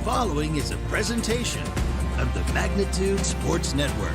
following is a presentation of the Magnitude Sports Network.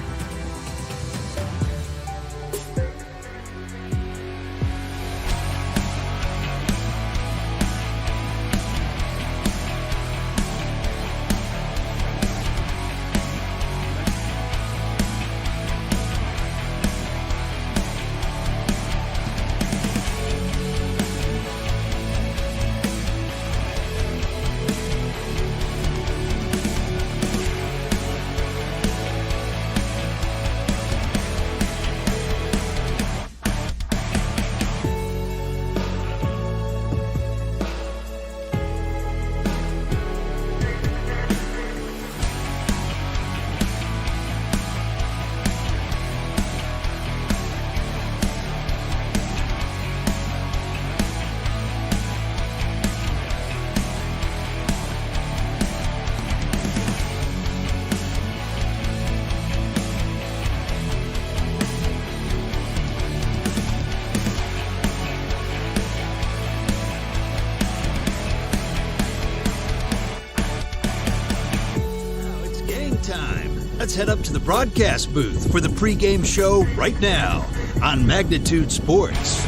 Let's head up to the broadcast booth for the pregame show right now on Magnitude Sports.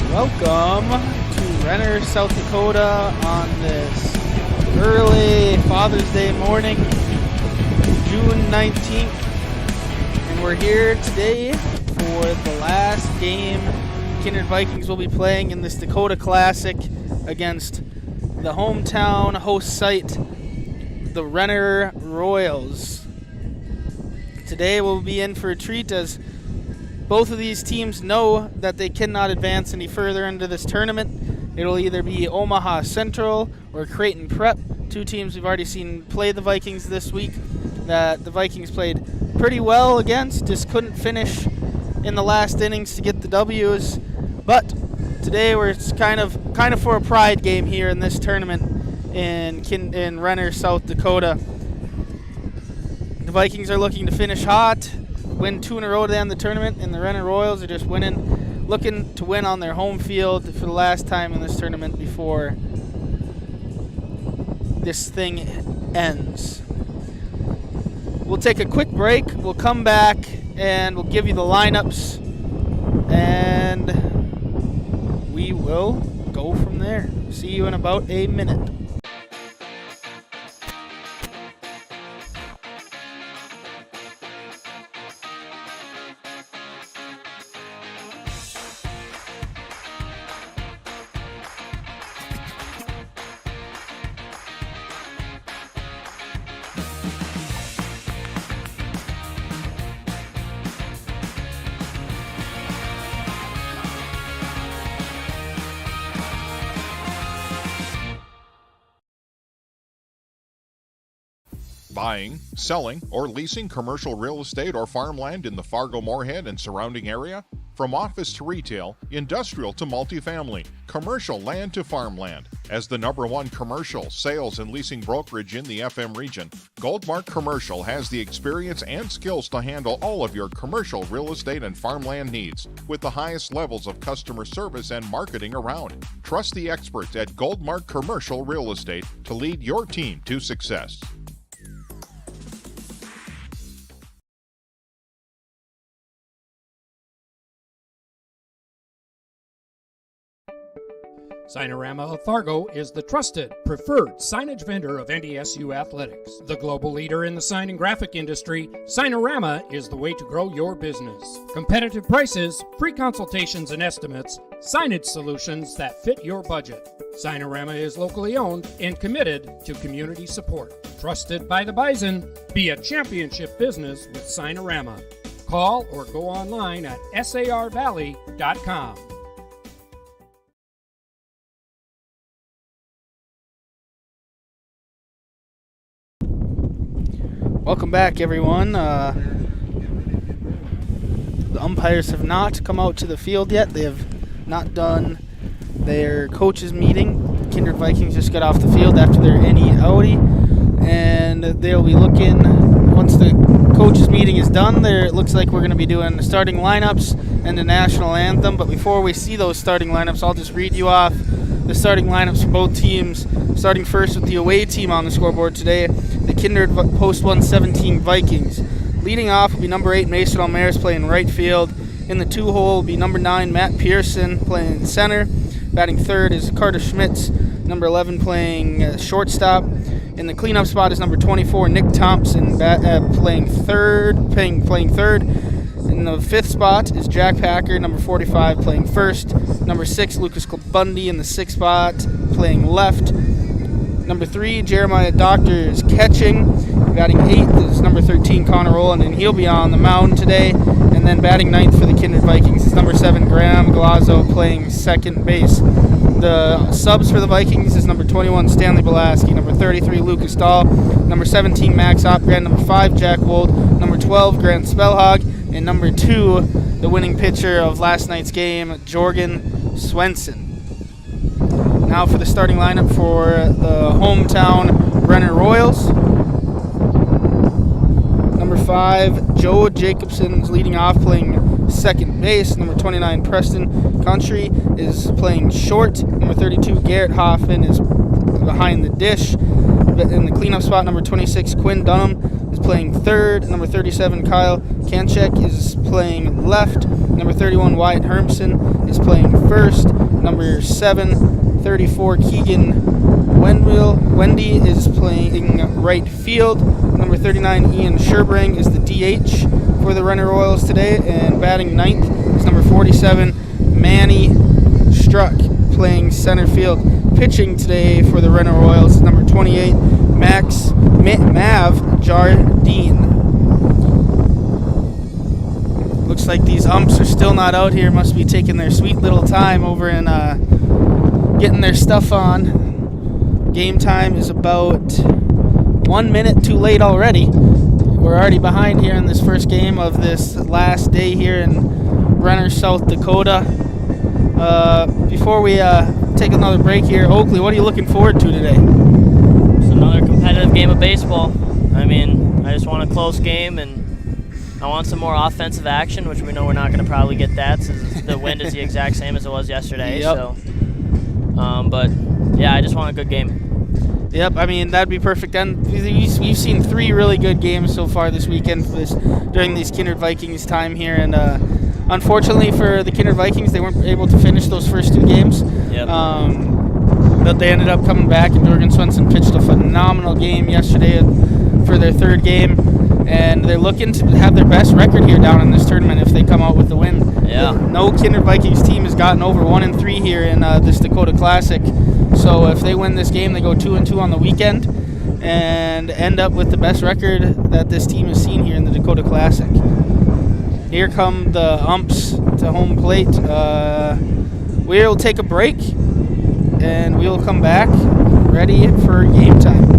Welcome to Renner, South Dakota on this early Father's Day morning, June 19th. And we're here today for the last game Kindred Vikings will be playing in this Dakota Classic against the hometown host site, the Renner Royals. Today we'll be in for a treat as both of these teams know that they cannot advance any further into this tournament. It'll either be Omaha Central or Creighton Prep, two teams we've already seen play the Vikings this week that the Vikings played pretty well against, just couldn't finish in the last innings to get the W's. But today we're kind of for a pride game here in this tournament in Renner, South Dakota. The Vikings are looking to finish hot, win 2 in a row to end the tournament, and the Renner Royals are just looking to win on their home field for the last time in this tournament before this thing ends. We'll take a quick break. We'll come back and we'll give you the lineups, and we will go from there. See you in about a minute. Buying, selling, or leasing commercial real estate or farmland in the Fargo-Moorhead and surrounding area? From office to retail, industrial to multifamily, commercial land to farmland. As the #1 commercial, sales, and leasing brokerage in the FM region, Goldmark Commercial has the experience and skills to handle all of your commercial real estate and farmland needs with the highest levels of customer service and marketing around. Trust the experts at Goldmark Commercial Real Estate to lead your team to success. Signarama of Fargo is the trusted, preferred signage vendor of NDSU athletics. The global leader in the sign and graphic industry, Signarama is the way to grow your business. Competitive prices, free consultations and estimates, signage solutions that fit your budget. Signarama is locally owned and committed to community support. Trusted by the Bison, be a championship business with Signarama. Call or go online at sarvalley.com. Welcome back, everyone. The umpires have not come out to the field yet. They have not done their coaches meeting. Kindred Vikings just got off the field after their NE outie, and they'll be looking, once the coaches meeting is done, it looks like we're going to be doing the starting lineups and the national anthem. But before we see those starting lineups, I'll just read you off the starting lineups for both teams. Starting first with the away team on the scoreboard today, the Kindred Post 117 Vikings. Leading off will be number 8 Mason Almaris playing right field. In the 2-hole will be number 9 Matt Pearson playing center. Batting third is Carter Schmitz, number 11 playing shortstop. In the cleanup spot is number 24 Nick Thompson playing third. In the 5th spot is Jack Packer, number 45 playing first. Number 6 Lucas Bundy in the 6th spot playing left. Number 3 Jeremiah Doctor is catching. Batting 8th is number 13 Connor Rowland, and he'll be on the mound today. And then batting 9th for the Kindred Vikings is number 7 Graham Galazzo playing second base. The subs for the Vikings is number 21 Stanley Belaski, number 33 Lucas Dahl, number 17 Max Hopgrand, number 5 Jack Wold, number 12 Grant Spellhog, and number 2, the winning pitcher of last night's game, Jorgen Swenson. Now for the starting lineup for the hometown Renner Royals. Number 5, Joe Jacobson is leading off playing second base. Number 29, Preston Country is playing short. Number 32, Garrett Hoffman is behind the dish. In the cleanup spot, number 26, Quinn Dunham is playing third. Number 37, Kyle Kanchek is playing left. Number 31, Wyatt Hermson is playing first. Number 7, 34, Keegan Wendy is playing right field. Number 39, Ian Sherbring is the DH for the Renner Royals today. And batting 9th is number 47, Manny Struck playing center field. Pitching today for the Renner Royals is number 28, Mav Jardine. Looks like these umps are still not out here. Must be taking their sweet little time over in getting their stuff on. Game time is about 1 minute too late already. We're already behind here in this first game of this last day here in Renner, South Dakota. Before we take another break here, Oakley, what are you looking forward to today? It's another competitive game of baseball. I mean, I just want a close game, and I want some more offensive action, which we know we're not going to probably get that since the wind is the exact same as it was yesterday. Yep. So, but yeah, I just want a good game. Yep, I mean, that'd be perfect. And we've seen 3 really good games so far this weekend during these Kindred Vikings time here. And unfortunately for the Kindred Vikings, they weren't able to finish those first 2 games. Yep. But they ended up coming back, and Jorgen Swenson pitched a phenomenal game yesterday for their 3rd game. And they're looking to have their best record here down in this tournament if they come out with the win. Yeah. No Kindred Vikings team has gotten over 1-3 here in this Dakota Classic. So if they win this game, they go 2-2 on the weekend and end up with the best record that this team has seen here in the Dakota Classic. Here come the umps to home plate. We'll take a break, and we'll come back ready for game time.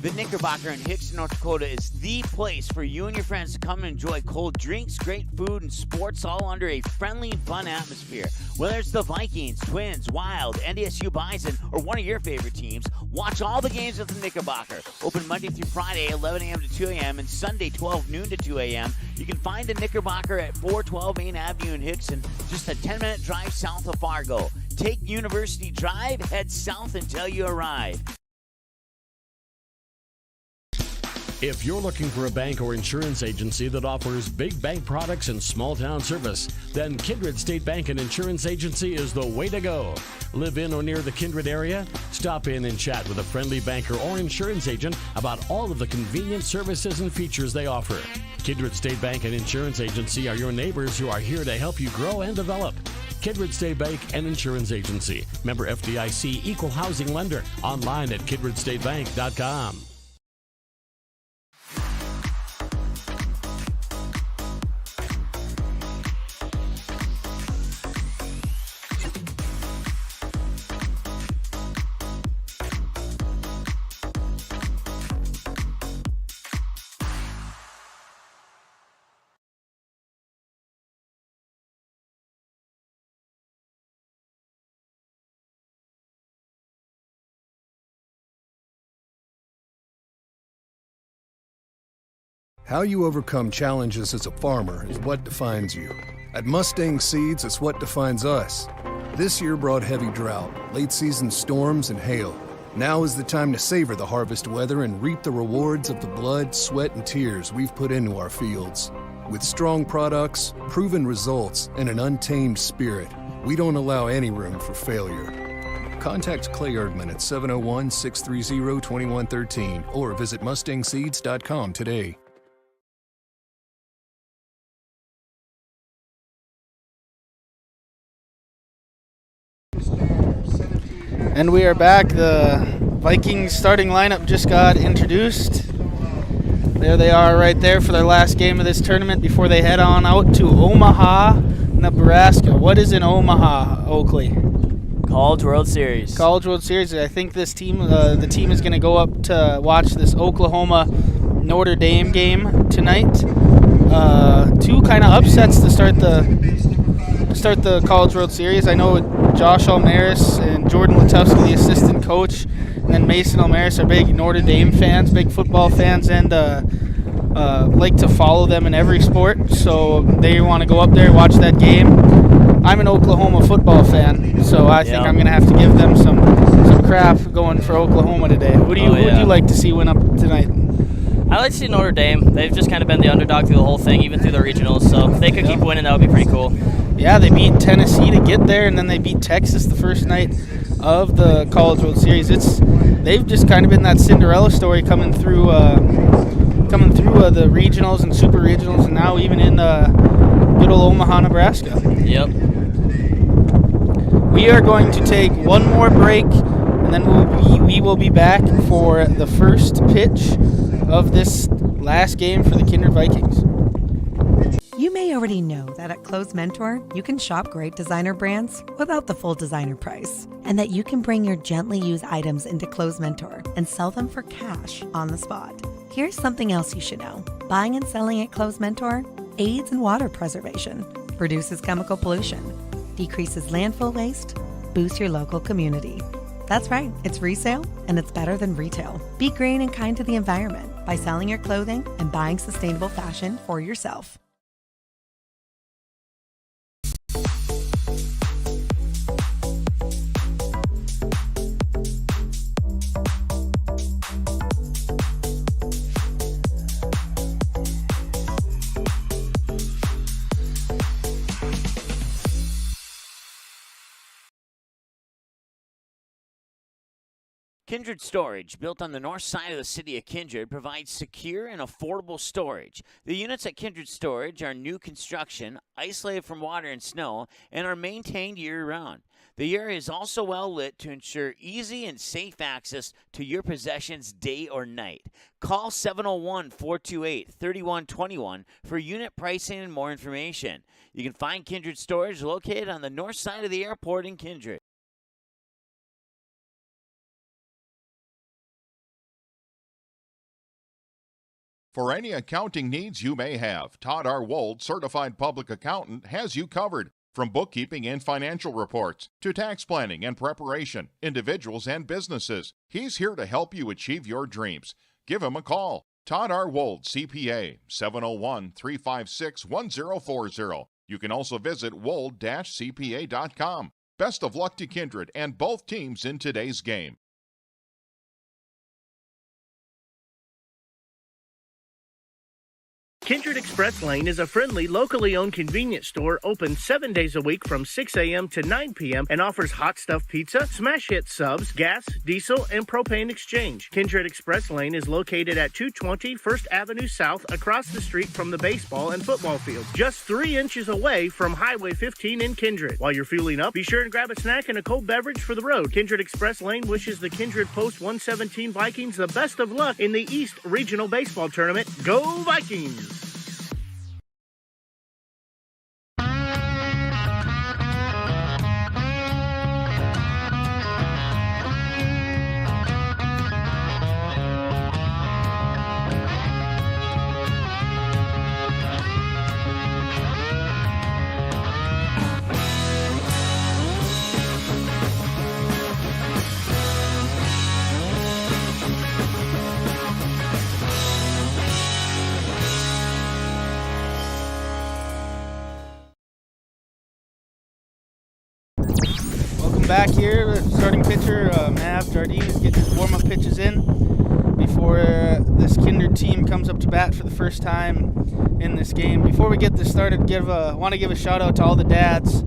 The Knickerbocker in Hickson, North Dakota is the place for you and your friends to come and enjoy cold drinks, great food, and sports all under a friendly and fun atmosphere. Whether it's the Vikings, Twins, Wild, NDSU Bison, or one of your favorite teams, watch all the games at the Knickerbocker. Open Monday through Friday, 11 a.m. to 2 a.m., and Sunday, 12 noon to 2 a.m. You can find the Knickerbocker at 412 Main Avenue in Hickson, just a 10-minute drive south of Fargo. Take University Drive, head south until you arrive. If you're looking for a bank or insurance agency that offers big bank products and small town service, then Kindred State Bank and Insurance Agency is the way to go. Live in or near the Kindred area? Stop in and chat with a friendly banker or insurance agent about all of the convenient services and features they offer. Kindred State Bank and Insurance Agency are your neighbors who are here to help you grow and develop. Kindred State Bank and Insurance Agency. Member FDIC, Equal Housing Lender. Online at kindredstatebank.com. How you overcome challenges as a farmer is what defines you. At Mustang Seeds, it's what defines us. This year brought heavy drought, late-season storms, and hail. Now is the time to savor the harvest weather and reap the rewards of the blood, sweat, and tears we've put into our fields. With strong products, proven results, and an untamed spirit, we don't allow any room for failure. Contact Clay Erdman at 701-630-2113 or visit mustangseeds.com today. And we are back. The Vikings starting lineup just got introduced. There they are right there for their last game of this tournament before they head on out to Omaha, Nebraska. What is in Omaha, Oakley? College World Series. College World Series. I think this team, the team is going to go up to watch this Oklahoma Notre Dame game tonight. Two kind of upsets to start the College World Series. I know Josh Almaris and Jordan Letowski, the assistant coach, and then Mason Almaris are big Notre Dame fans, big football fans, and like to follow them in every sport. So they want to go up there and watch that game. I'm an Oklahoma football fan, so I think I'm going to have to give them some crap going for Oklahoma today. Who would you like to see win up tonight? I like to see Notre Dame. They've just kind of been the underdog through the whole thing, even through the regionals. So if they could keep winning, that would be pretty cool. Yeah, they beat Tennessee to get there, and then they beat Texas the first night of the College World Series. They've just kind of been that Cinderella story coming through the regionals and super regionals, and now even in good old Omaha, Nebraska. Yep. We are going to take one more break, and then we will be back for the first pitch of this last game for the Kindred Vikings. You may already know that at Clothes Mentor, you can shop great designer brands without the full designer price, and that you can bring your gently used items into Clothes Mentor and sell them for cash on the spot. Here's something else you should know. Buying and selling at Clothes Mentor aids in water preservation, reduces chemical pollution, decreases landfill waste, boosts your local community. That's right, it's resale, and it's better than retail. Be green and kind to the environment by selling your clothing and buying sustainable fashion for yourself. Kindred Storage, built on the north side of the city of Kindred, provides secure and affordable storage. The units at Kindred Storage are new construction, isolated from water and snow, and are maintained year-round. The area is also well lit to ensure easy and safe access to your possessions day or night. Call 701-428-3121 for unit pricing and more information. You can find Kindred Storage located on the north side of the airport in Kindred. For any accounting needs you may have, Todd R. Wold, Certified Public Accountant, has you covered. From bookkeeping and financial reports to tax planning and preparation, individuals and businesses, he's here to help you achieve your dreams. Give him a call. Todd R. Wold, CPA, 701-356-1040. You can also visit wold-cpa.com. Best of luck to Kindred and both teams in today's game. Kindred Express Lane is a friendly, locally owned convenience store open 7 days a week from 6 a.m. to 9 p.m. and offers hot stuff pizza, smash hit subs, gas, diesel, and propane exchange. Kindred Express Lane is located at 220 First Avenue South across the street from the baseball and football fields, just 3 inches away from Highway 15 in Kindred. While you're fueling up, be sure and grab a snack and a cold beverage for the road. Kindred Express Lane wishes the Kindred Post 117 Vikings the best of luck in the East Regional Baseball Tournament. Go Vikings! Welcome back here. Starting pitcher, Mav Jardine is getting his warm-up pitches in before this Kindred team comes up to bat for the first time in this game. Before we get this started, want to give a shout-out to all the dads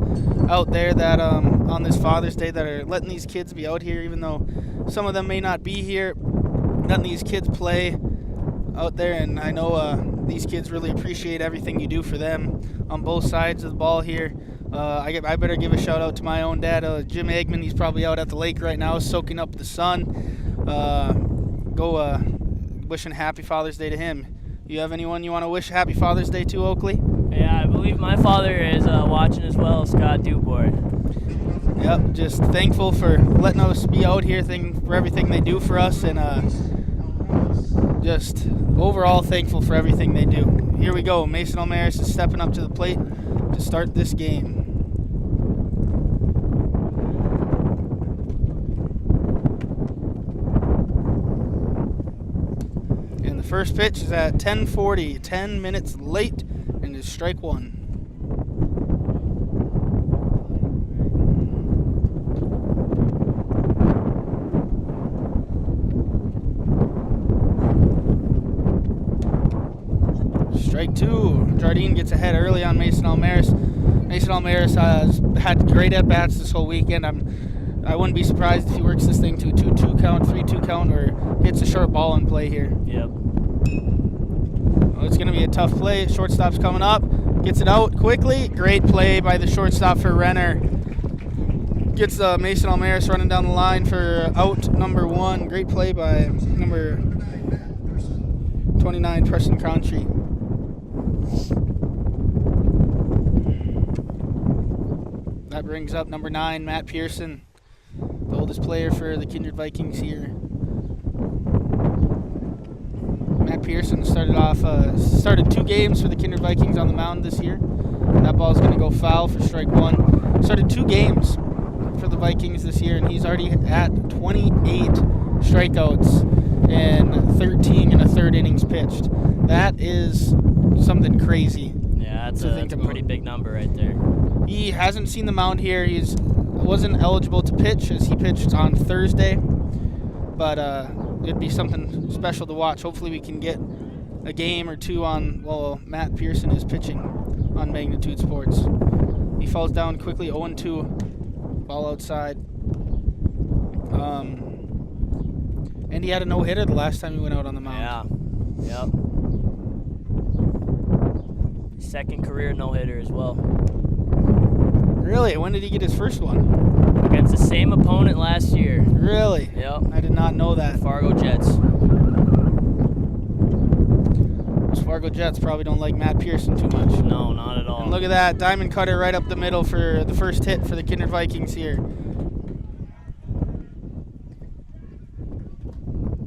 out there that on this Father's Day that are letting these kids be out here, even though some of them may not be here, letting these kids play out there. And I know these kids really appreciate everything you do for them on both sides of the ball here. I better give a shout out to my own dad, Jim Eggman. He's probably out at the lake right now soaking up the sun. Go wishing Happy Father's Day to him. You have anyone you want to wish Happy Father's Day to, Oakley? Yeah, I believe my father is watching as well, Scott Dubord. Yep, just thankful for letting us be out here, for everything they do for us, and just overall thankful for everything they do. Here we go. Mason Almaris is stepping up to the plate to start this game. And the first pitch is at 10:40, 10 minutes late, and is strike one. Strike two. Jardine gets ahead early on Mason Almaris. Mason Almaris has had great at-bats this whole weekend. I wouldn't be surprised if he works this thing to a 2-2 count, 3-2 count, or hits a short ball in play here. Yep. Well, it's going to be a tough play. Shortstop's coming up. Gets it out quickly. Great play by the shortstop for Renner. Gets Mason Almaris running down the line for out number one. Great play by number 29, Preston Crabtree. That brings up number 9, Matt Pearson, the oldest player for the Kindred Vikings here. Matt Pearson started 2 games for the Kindred Vikings on the mound this year. That ball's going to go foul for strike one. Started 2 games for the Vikings this year, and he's already at 28 strikeouts and 13 and a third innings pitched. That is something crazy. Yeah, that's a pretty big number right there. He hasn't seen the mound here. He wasn't eligible to pitch as he pitched on Thursday, but it'd be something special to watch. Hopefully we can get a game or 2 on while Matt Pearson is pitching on Magnitude Sports. He falls down quickly, 0-2, ball outside. And he had a no-hitter the last time he went out on the mound. Yeah, yep. Second career no-hitter as well. Really? When did he get his first one? Against the same opponent last year. Really? Yep. I did not know that. Fargo Jets. Those Fargo Jets probably don't like Matt Pearson too much. No, not at all. And look at that. Diamond cutter right up the middle for the first hit for the Kindred Vikings here.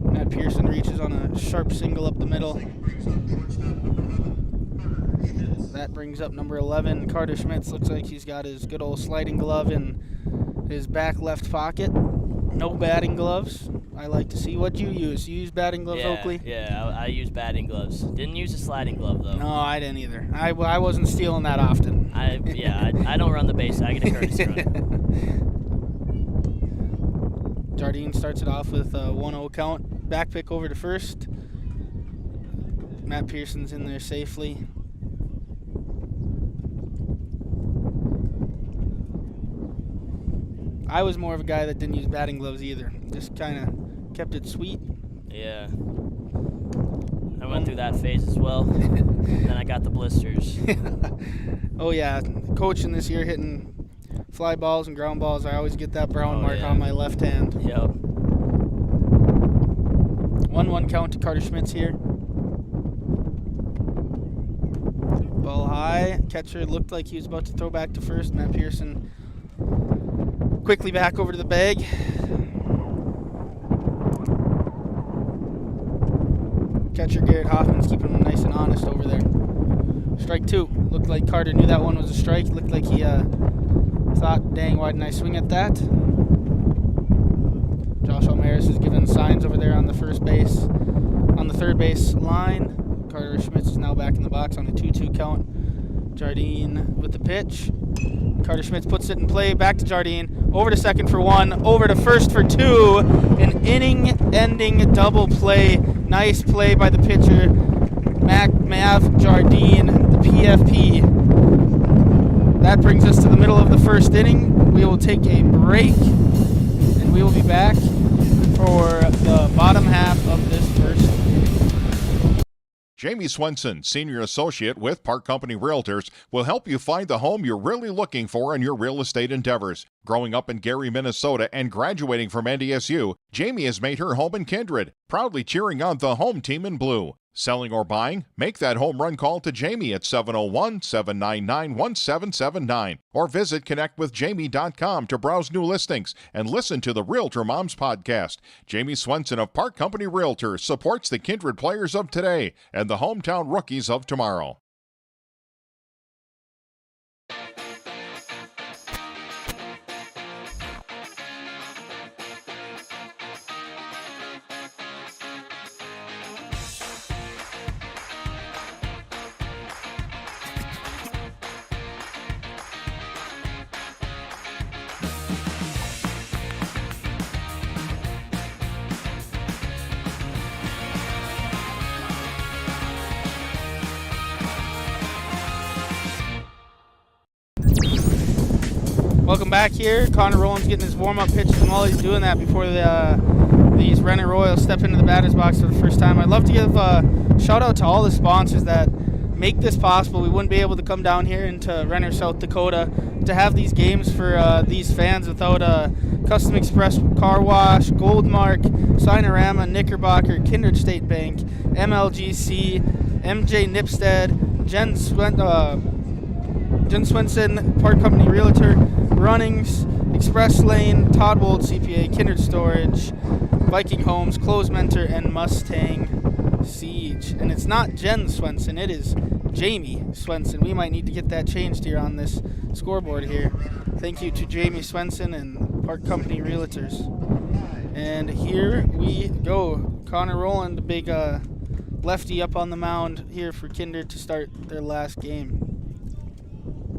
Matt Pearson reaches on a sharp single up the middle. That brings up number 11, Carter Schmitz. Looks like he's got his good old sliding glove in his back left pocket. No batting gloves. I like to see. What you use? You use batting gloves, Oakley? Yeah, I use batting gloves. Didn't use a sliding glove, though. No, I didn't either. I wasn't stealing that often. I don't run the base. I get a courtesy run. Jardine starts it off with a 1-0 count. Back pick over to first. Matt Pearson's in there safely. I was more of a guy that didn't use batting gloves either. Just kind of kept it sweet. Yeah. I went through that phase as well. Then I got the blisters. Oh, yeah. Coaching this year, hitting fly balls and ground balls, I always get that brown mark on my left hand. Yep. 1-1 count to Carter Schmitz here. Ball high. Catcher looked like he was about to throw back to first. Matt Pearson quickly back over to the bag. Catcher Garrett Hoffman's keeping him nice and honest over there. Strike 2. Looked like Carter knew that one was a strike. Looked like he thought, dang, why didn't I swing at that? Josh Almaris is giving signs over there on the third base line. Carter Schmitz is now back in the box on a 2-2 count. Jardine with the pitch. Carter Schmitz puts it in play, back to Jardine, over to second for one, over to first for two. An inning-ending double play. Nice play by the pitcher, Mav Jardine, the PFP. That brings us to the middle of the first inning. We will take a break, and we will be back for the bottom half of this first. Jamie Swenson, Senior Associate with Park Company Realtors, will help you find the home you're really looking for in your real estate endeavors. Growing up in Gary, Minnesota, and graduating from NDSU, Jamie has made her home in Kindred, proudly cheering on the home team in blue. Selling or buying? Make that home run call to Jamie at 701-799-1779 or visit connectwithjamie.com to browse new listings and listen to the Realtor Moms podcast. Jamie Swenson of Park Company Realtors supports the Kindred players of today and the hometown rookies of tomorrow. Welcome back here. Connor Rowland's getting his warm-up pitches, and while he's doing that, before these Renner Royals step into the batter's box for the first time, I'd love to give a shout-out to all the sponsors that make this possible. We wouldn't be able to come down here into Renner, South Dakota to have these games for these fans without Custom Express Car Wash, Goldmark, Sinorama, Knickerbocker, Kindred State Bank, MLGC, MJ Nipstead, Jen Swenson, Park Company Realtor, Runnings, Express Lane, Todd Wold CPA, Kindred Storage, Viking Homes, Close Mentor, and Mustang Siege. And it's not Jen Swenson, it is Jamie Swenson. We might need to get that changed here on this scoreboard here. Thank you to Jamie Swenson and Park Company Realtors. And here we go. Connor Rowland, the big lefty up on the mound here for Kindred to start their last game.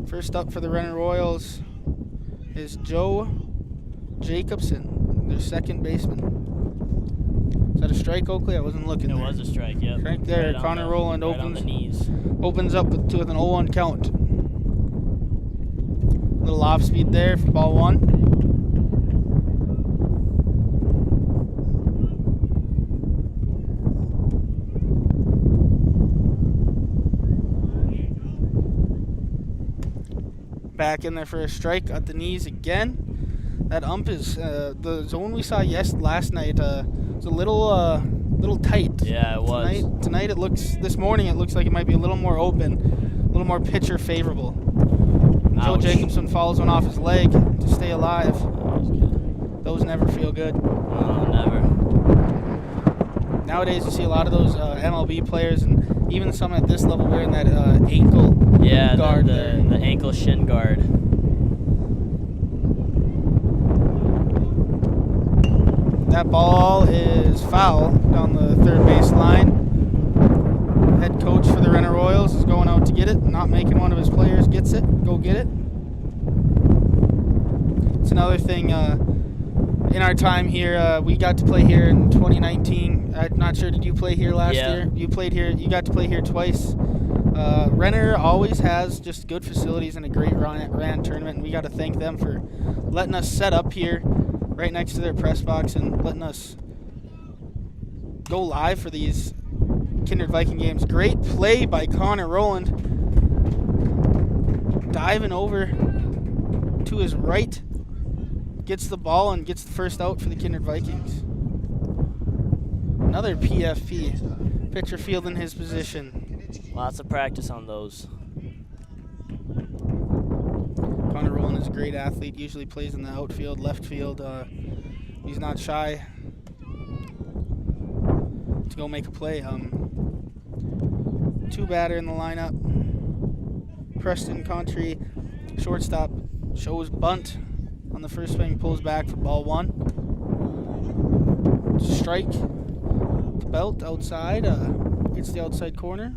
First up for the Renner Royals is Joe Jacobson, their second baseman. Is that a strike, Oakley? I wasn't looking there. It was a strike, yep. Right there, Right Connor Rowland right on the knees. opens up with an 0-1 count. Little off speed there for ball one. Back in there for a strike at the knees again. That ump is the zone we saw last night. Was a little tight. Yeah, it was. This morning it looks like it might be a little more open, a little more pitcher favorable. Ouch. Joe Jacobson follows one off his leg to stay alive. Those never feel good. Oh, never. Nowadays you see a lot of those MLB players, and even some at this level wearing that ankle guard. the ankle shin guard. That ball is foul down the third base line. Head coach for the Renner Royals is going out to get it, not making one of his players gets it. Go get it. It's another thing. In our time here, we got to play here in 2019. I'm not sure, did you play here last year? You played here. You got to play here twice. Renner always has just good facilities and a great RAN tournament, and we got to thank them for letting us set up here right next to their press box and letting us go live for these Kindred Viking games. Great play by Connor Rowland. Diving over to his right. Gets the ball and gets the first out for the Kindred Vikings. Another PFP. Pitcher fielding his position. Lots of practice on those. Connor Rowland is a great athlete. Usually plays in the outfield, left field. He's not shy to go make a play. Two batter in the lineup. Preston Country, shortstop, shows bunt on the first swing, pulls back for ball one. Strike. Belt outside. Hits the outside corner.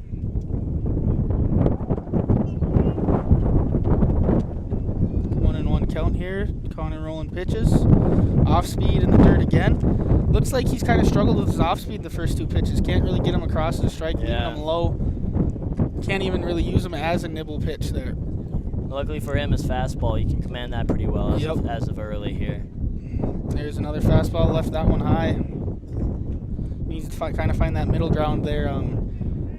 count here. Connor Rowland pitches. Off speed in the dirt again. Looks like he's kind of struggled with his off speed the first 2 pitches. Can't really get him across the strike, leaving him low. Can't even really use him as a nibble pitch there. Luckily for him, his fastball, he can command that pretty well as of early here. There's another fastball, left that one high. Needs to kind of find that middle ground there.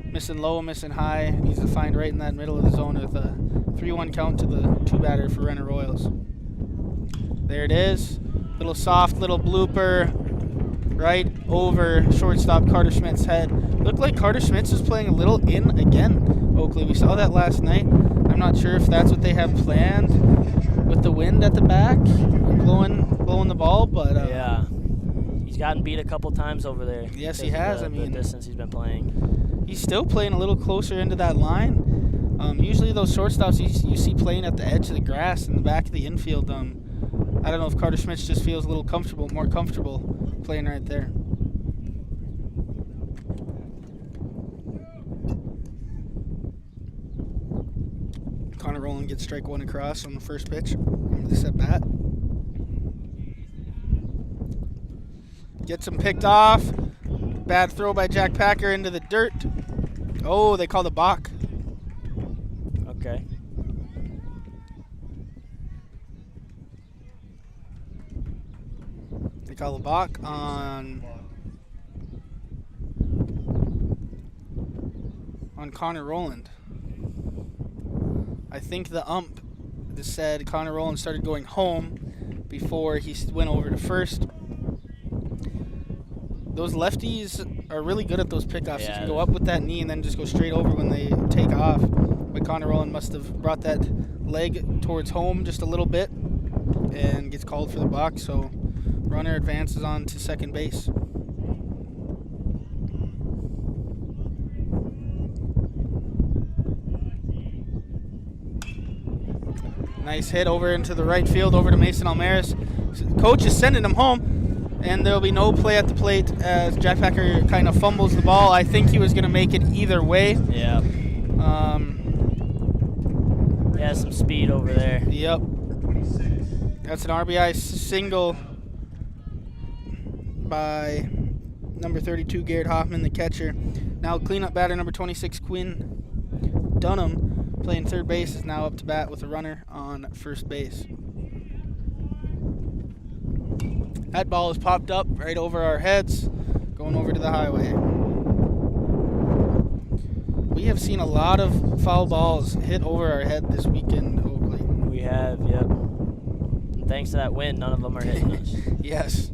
Missing low, missing high. Needs to find right in that middle of the zone with a 3-1 count to the 2-batter for Renner Royals. There it is. Little soft little blooper right over shortstop Carter Schmidt's head. Looked like Carter Schmidt's was playing a little in again, Oakley. We saw that last night. I'm not sure if that's what they have planned with the wind at the back, blowing the ball, but yeah, he's gotten beat a couple times over there. Yes, he has. The distance he's been playing. He's still playing a little closer into that line. Usually those shortstops you see playing at the edge of the grass in the back of the infield. I don't know if Carter Schmidt just feels a little more comfortable playing right there. Connor Rowland gets strike 1 across on the first pitch of this at bat. Gets him picked off. Bad throw by Jack Packer into the dirt. Oh, they call the balk. Okay. They call the balk on Connor Rowland. I think the ump just said Connor Rowland started going home before he went over to first. Those lefties are really good at those pickoffs. You can go up with that knee and then just go straight over when they take off. But Connor Rowland must have brought that leg towards home just a little bit and gets called for the balk. So runner advances on to second base. Nice hit over into the right field, over to Mason Almaris. Coach is sending him home, and there'll be no play at the plate as Jack Packer kind of fumbles the ball. I think he was going to make it either way. Yeah. He has some speed over there. Yep. That's an RBI single by number 32, Garrett Hoffman, the catcher. Now cleanup batter number 26, Quinn Dunham, playing third base, is now up to bat with a runner on first base. That ball is popped up right over our heads, going over to the highway. We have seen a lot of foul balls hit over our head this weekend, Oakley. We have, yep. And thanks to that wind, none of them are hitting us. Yes.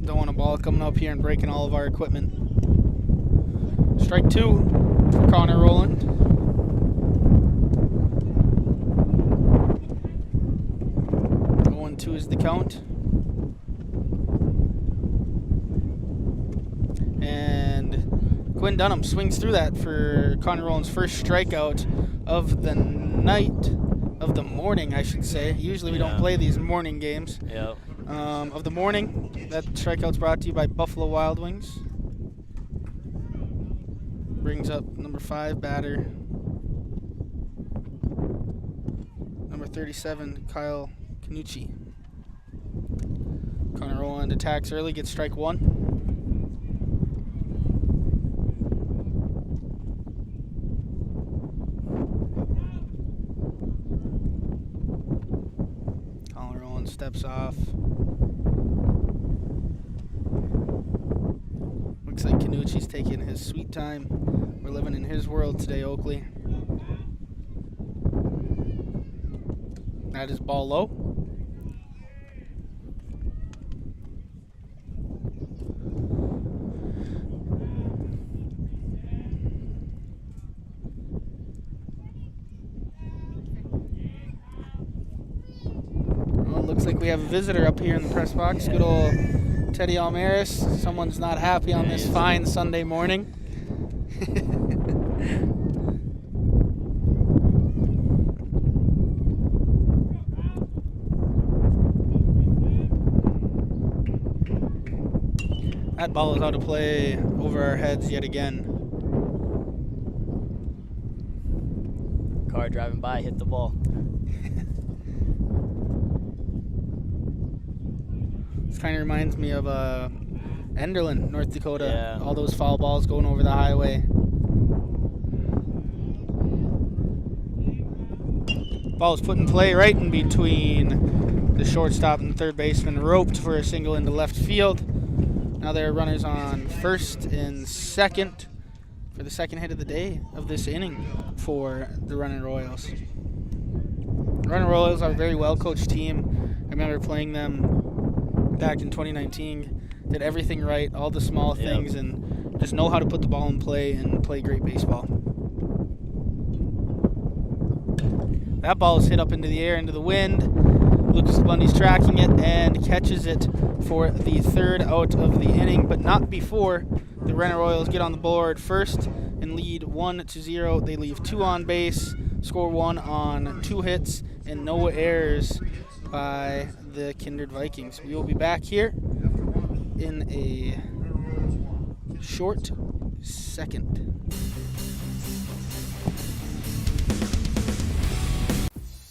Don't want a ball coming up here and breaking all of our equipment. Strike 2 for Connor Rowland. Going 2 is the count. And Quinn Dunham swings through that for Connor Rowland's first strikeout of the night, of the morning, I should say. Usually we don't play these morning games. Yep. Of the morning. That strikeout's brought to you by Buffalo Wild Wings. Brings up number 5 batter, number 37, Kyle Canucci. Connor Rowland attacks early, gets strike 1. Connor Rowland steps off. Looks like Canucci's taking his sweet time. We're living in his world today, Oakley. That is ball low. Well, it looks like we have a visitor up here in the press box. Good old Teddy Almaris. Someone's not happy on this fine Sunday morning. That ball is out of play over our heads yet again. car driving by hit the ball. This kind of reminds me of Enderlin, North Dakota. Yeah. All those foul balls going over the highway. Ball is put in play right in between the shortstop and third baseman, roped for a single into left field. Now there are runners on first and second for the second hit of the day of this inning for the Renner Royals. The Renner Royals are a very well-coached team. I remember playing them back in 2019. Did everything right, all the small things, and just know how to put the ball in play and play great baseball. That ball is hit up into the air, into the wind. Lucas Bundy's tracking it and catches it for the third out of the inning, but not before the Renner Royals get on the board first and lead 1-0. They leave 2 on base, score 1 on 2 hits, and no errors by the Kindred Vikings. We will be back here in a short second.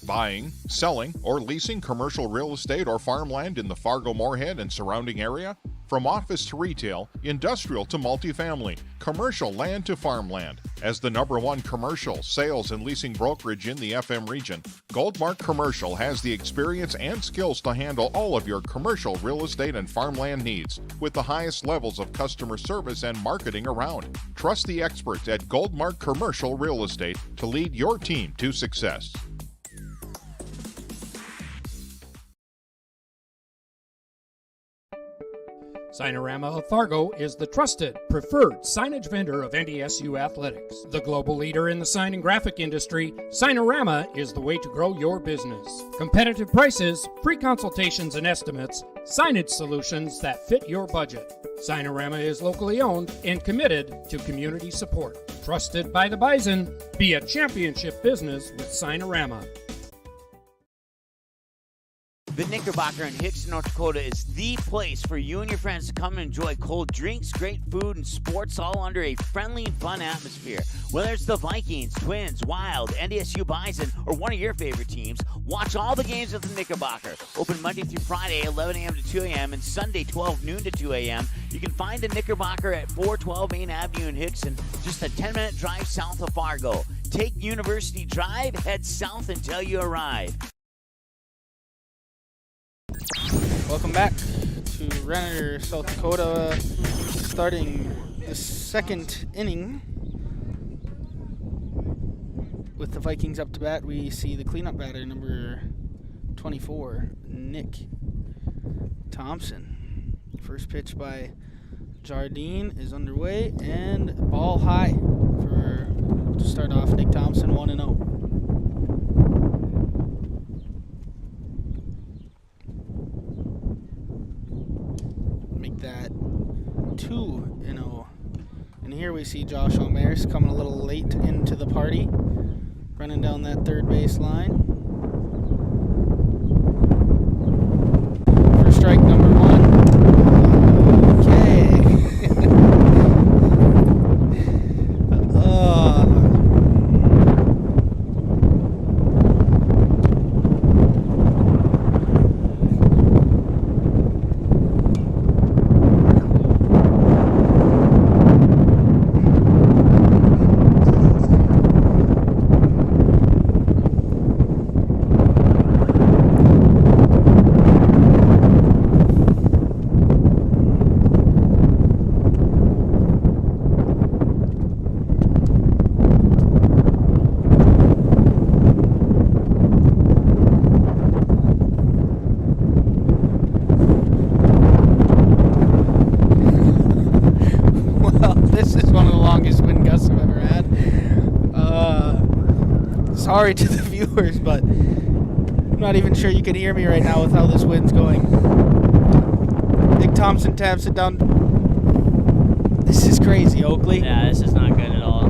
Buying, selling, or leasing commercial real estate or farmland in the Fargo-Moorhead and surrounding area? From office to retail, industrial to multifamily, commercial land to farmland. As the #1 commercial sales and leasing brokerage in the FM region, Goldmark Commercial has the experience and skills to handle all of your commercial real estate and farmland needs with the highest levels of customer service and marketing around. Trust the experts at Goldmark Commercial Real Estate to lead your team to success. Signorama of Fargo is the trusted, preferred signage vendor of NDSU athletics. The global leader in the sign and graphic industry, Signorama is the way to grow your business. Competitive prices, free consultations and estimates, signage solutions that fit your budget. Signorama is locally owned and committed to community support. Trusted by the Bison, be a championship business with Signorama. The Knickerbocker in Hickston, North Dakota is the place for you and your friends to come and enjoy cold drinks, great food, and sports all under a friendly and fun atmosphere. Whether it's the Vikings, Twins, Wild, NDSU Bison, or one of your favorite teams, watch all the games at the Knickerbocker. Open Monday through Friday, 11 a.m. to 2 a.m., and Sunday, 12 noon to 2 a.m. You can find the Knickerbocker at 412 Main Avenue in Hickston, just a 10-minute drive south of Fargo. Take University Drive, head south until you arrive. Welcome back to Renner, South Dakota, starting the second inning. With the Vikings up to bat, we see the cleanup batter, number 24, Nick Thompson. First pitch by Jardine is underway, and ball high to start off Nick Thompson 1-0. That 2-0. And here we see Josh O'Mears coming a little late into the party, running down that third base line. For strike number 1. Okay. Sorry to the viewers, but I'm not even sure you can hear me right now with how this wind's going. Nick Thompson taps it down. This is crazy, Oakley. Yeah, this is not good at all.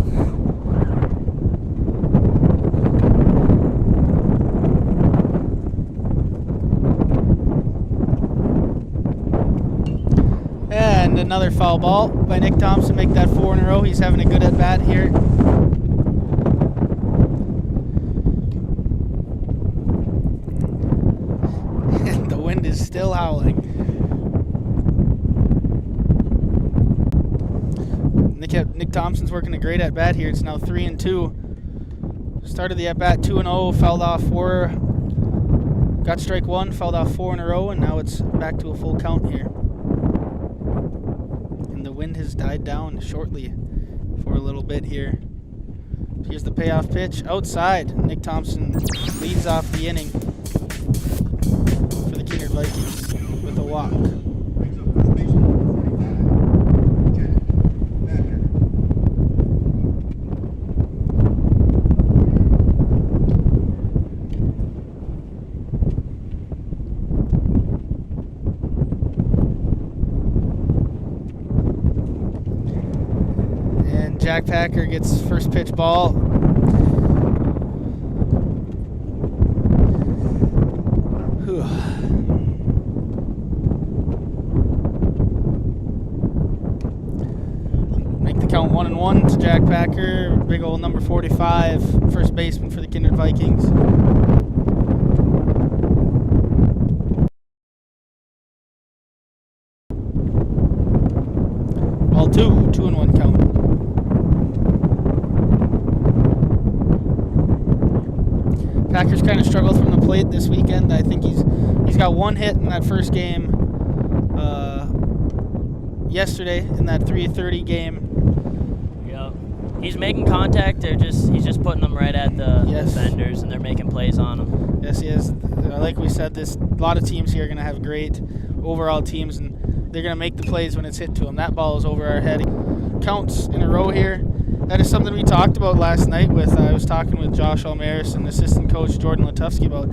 And another foul ball by Nick Thompson. Make that 4 in a row. He's having a good at-bat here. still howling. Nick Thompson's working a great at bat here. It's now 3-2. Started the at bat 2-0, fouled off 4. Got strike 1, fouled off 4 in a row, and now it's back to a full count here. And the wind has died down shortly for a little bit here. Here's the payoff pitch outside. Nick Thompson leads off the inning for the Kindred Vikings with a walk. Jack Packer gets first pitch ball. Whew. Make the count 1-1 to Jack Packer. Big old number 45, first baseman for the Kindred Vikings. Ball 2-1 count. Packers kind of struggled from the plate this weekend. I think he's got one hit in that first game yesterday in that 3:30 game. Yep. He's making contact. He's just putting them right at the defenders, and they're making plays on him. Yes, he is. Like we said, a lot of teams here are going to have great overall teams, and they're going to make the plays when it's hit to them. That ball is over our head. Counts in a row here. That is something we talked about last night I was talking with Josh Almaris and assistant coach Jordan Latufsky about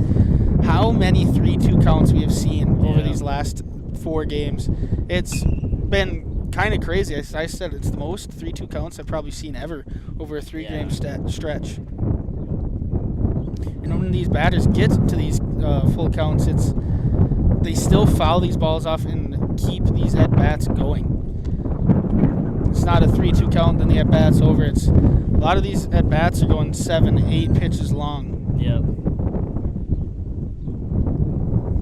how many 3-2 counts we have seen over these last 4 games. It's been kind of crazy. I said it's the most 3-2 counts I've probably seen ever over a 3-game stretch. And when these batters get to these full counts, they still foul these balls off and keep these at-bats going. It's not a 3-2 count, then the at-bat's over. A lot of these at-bats are going 7-8 pitches long. Yep.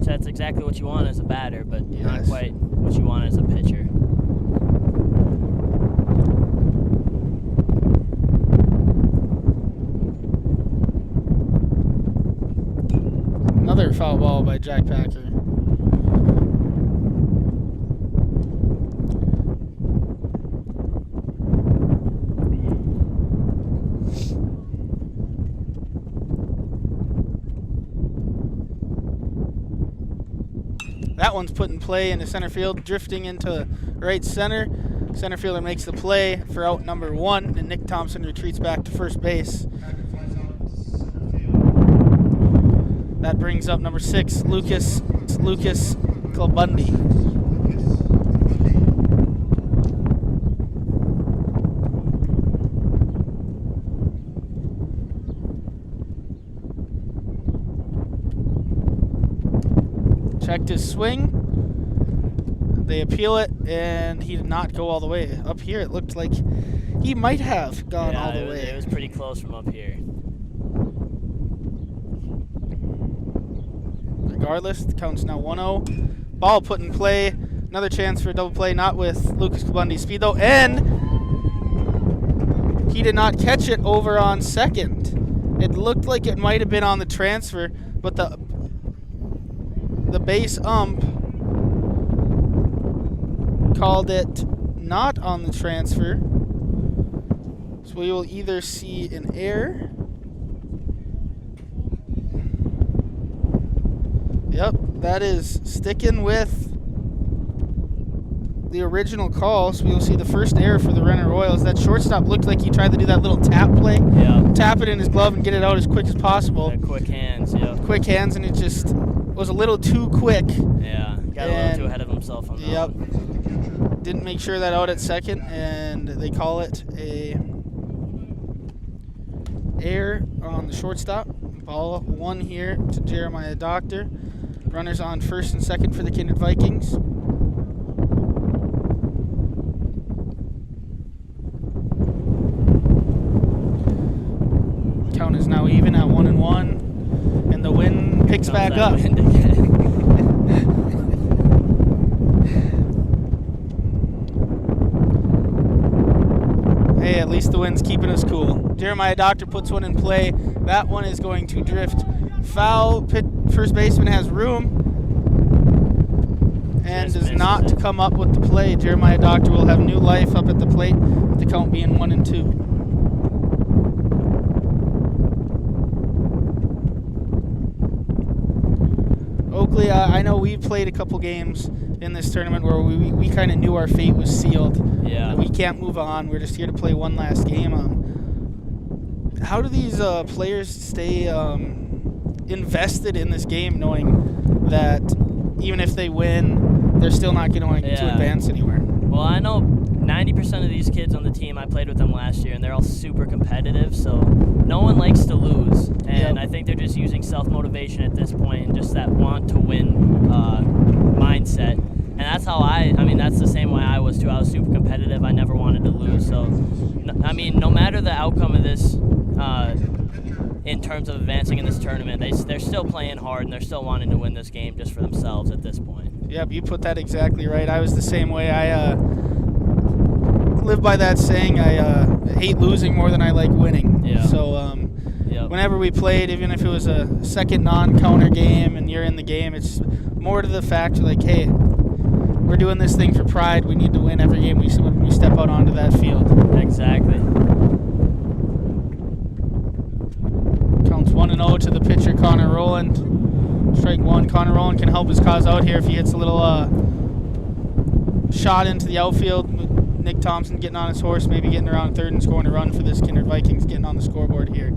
So that's exactly what you want as a batter, but not quite what you want as a pitcher. Another foul ball by Jack Packer. That one's put in play into center field, drifting into right center. Center fielder makes the play for out number 1, and Nick Thompson retreats back to first base. That brings up number 6, Lucas Kilbundy. Checked his swing. They appeal it, and he did not go all the way. Up here, it looked like he might have gone all the way. It was pretty close from up here. Regardless, the count's now 1-0. Ball put in play. Another chance for a double play, not with Lucas Kilbundy's speed, though. And he did not catch it over on second. It looked like it might have been on the transfer, but the base ump called it not on the transfer. So we will either see an error. Yep, that is sticking with the original call. So we will see the first error for the Renner Royals. That shortstop looked like he tried to do that little tap play. Yeah. Tap it in his glove and get it out as quick as possible. Quick hands, yeah. Quick hands, and it just was a little too quick. Yeah, got a little too ahead of himself on that. Yep. Didn't make sure that out at second, and they call it a error on the shortstop. Ball 1 here to Jeremiah Doctor. Runners on first and second for the Kindred Vikings. Count is now even at 1-1, and the wind picks back up. Hey, at least the wind's keeping us cool. Jeremiah Doctor puts one in play. That one is going to drift foul. First baseman has room and does not come up with the play. Jeremiah Doctor will have new life up at the plate, the count being 1-2. Oakley, I know we played a couple games in this tournament where we kind of knew our fate was sealed. Yeah. We can't move on. We're just here to play one last game. How do these players stay invested in this game, knowing that even if they win, they're still not going to advance anywhere? Well, I know 90% of these kids on the team, I played with them last year, and they're all super competitive, so no one likes to lose. And I think they're just using self-motivation at this point and just that want-to-win mindset. And that's how that's the same way I was, too. I was super competitive. I never wanted to lose. So, no matter the outcome of this, in terms of advancing in this tournament, they're still playing hard, and they're still wanting to win this game just for themselves at this point. Yep, you put that exactly right. I was the same way. I live by that saying. I hate losing more than I like winning. Yeah. So whenever we played, even if it was a second non-counter game and you're in the game, it's more to the fact like, hey, we're doing this thing for pride. We need to win every game we step out onto that field. Exactly. Counts 1-0 to the pitcher, Connor Rowland. Strike one. Connor Rowland can help his cause out here if he hits a little shot into the outfield. Nick Thompson getting on his horse, maybe getting around third and scoring a run for this Kindred Vikings, getting on the scoreboard here.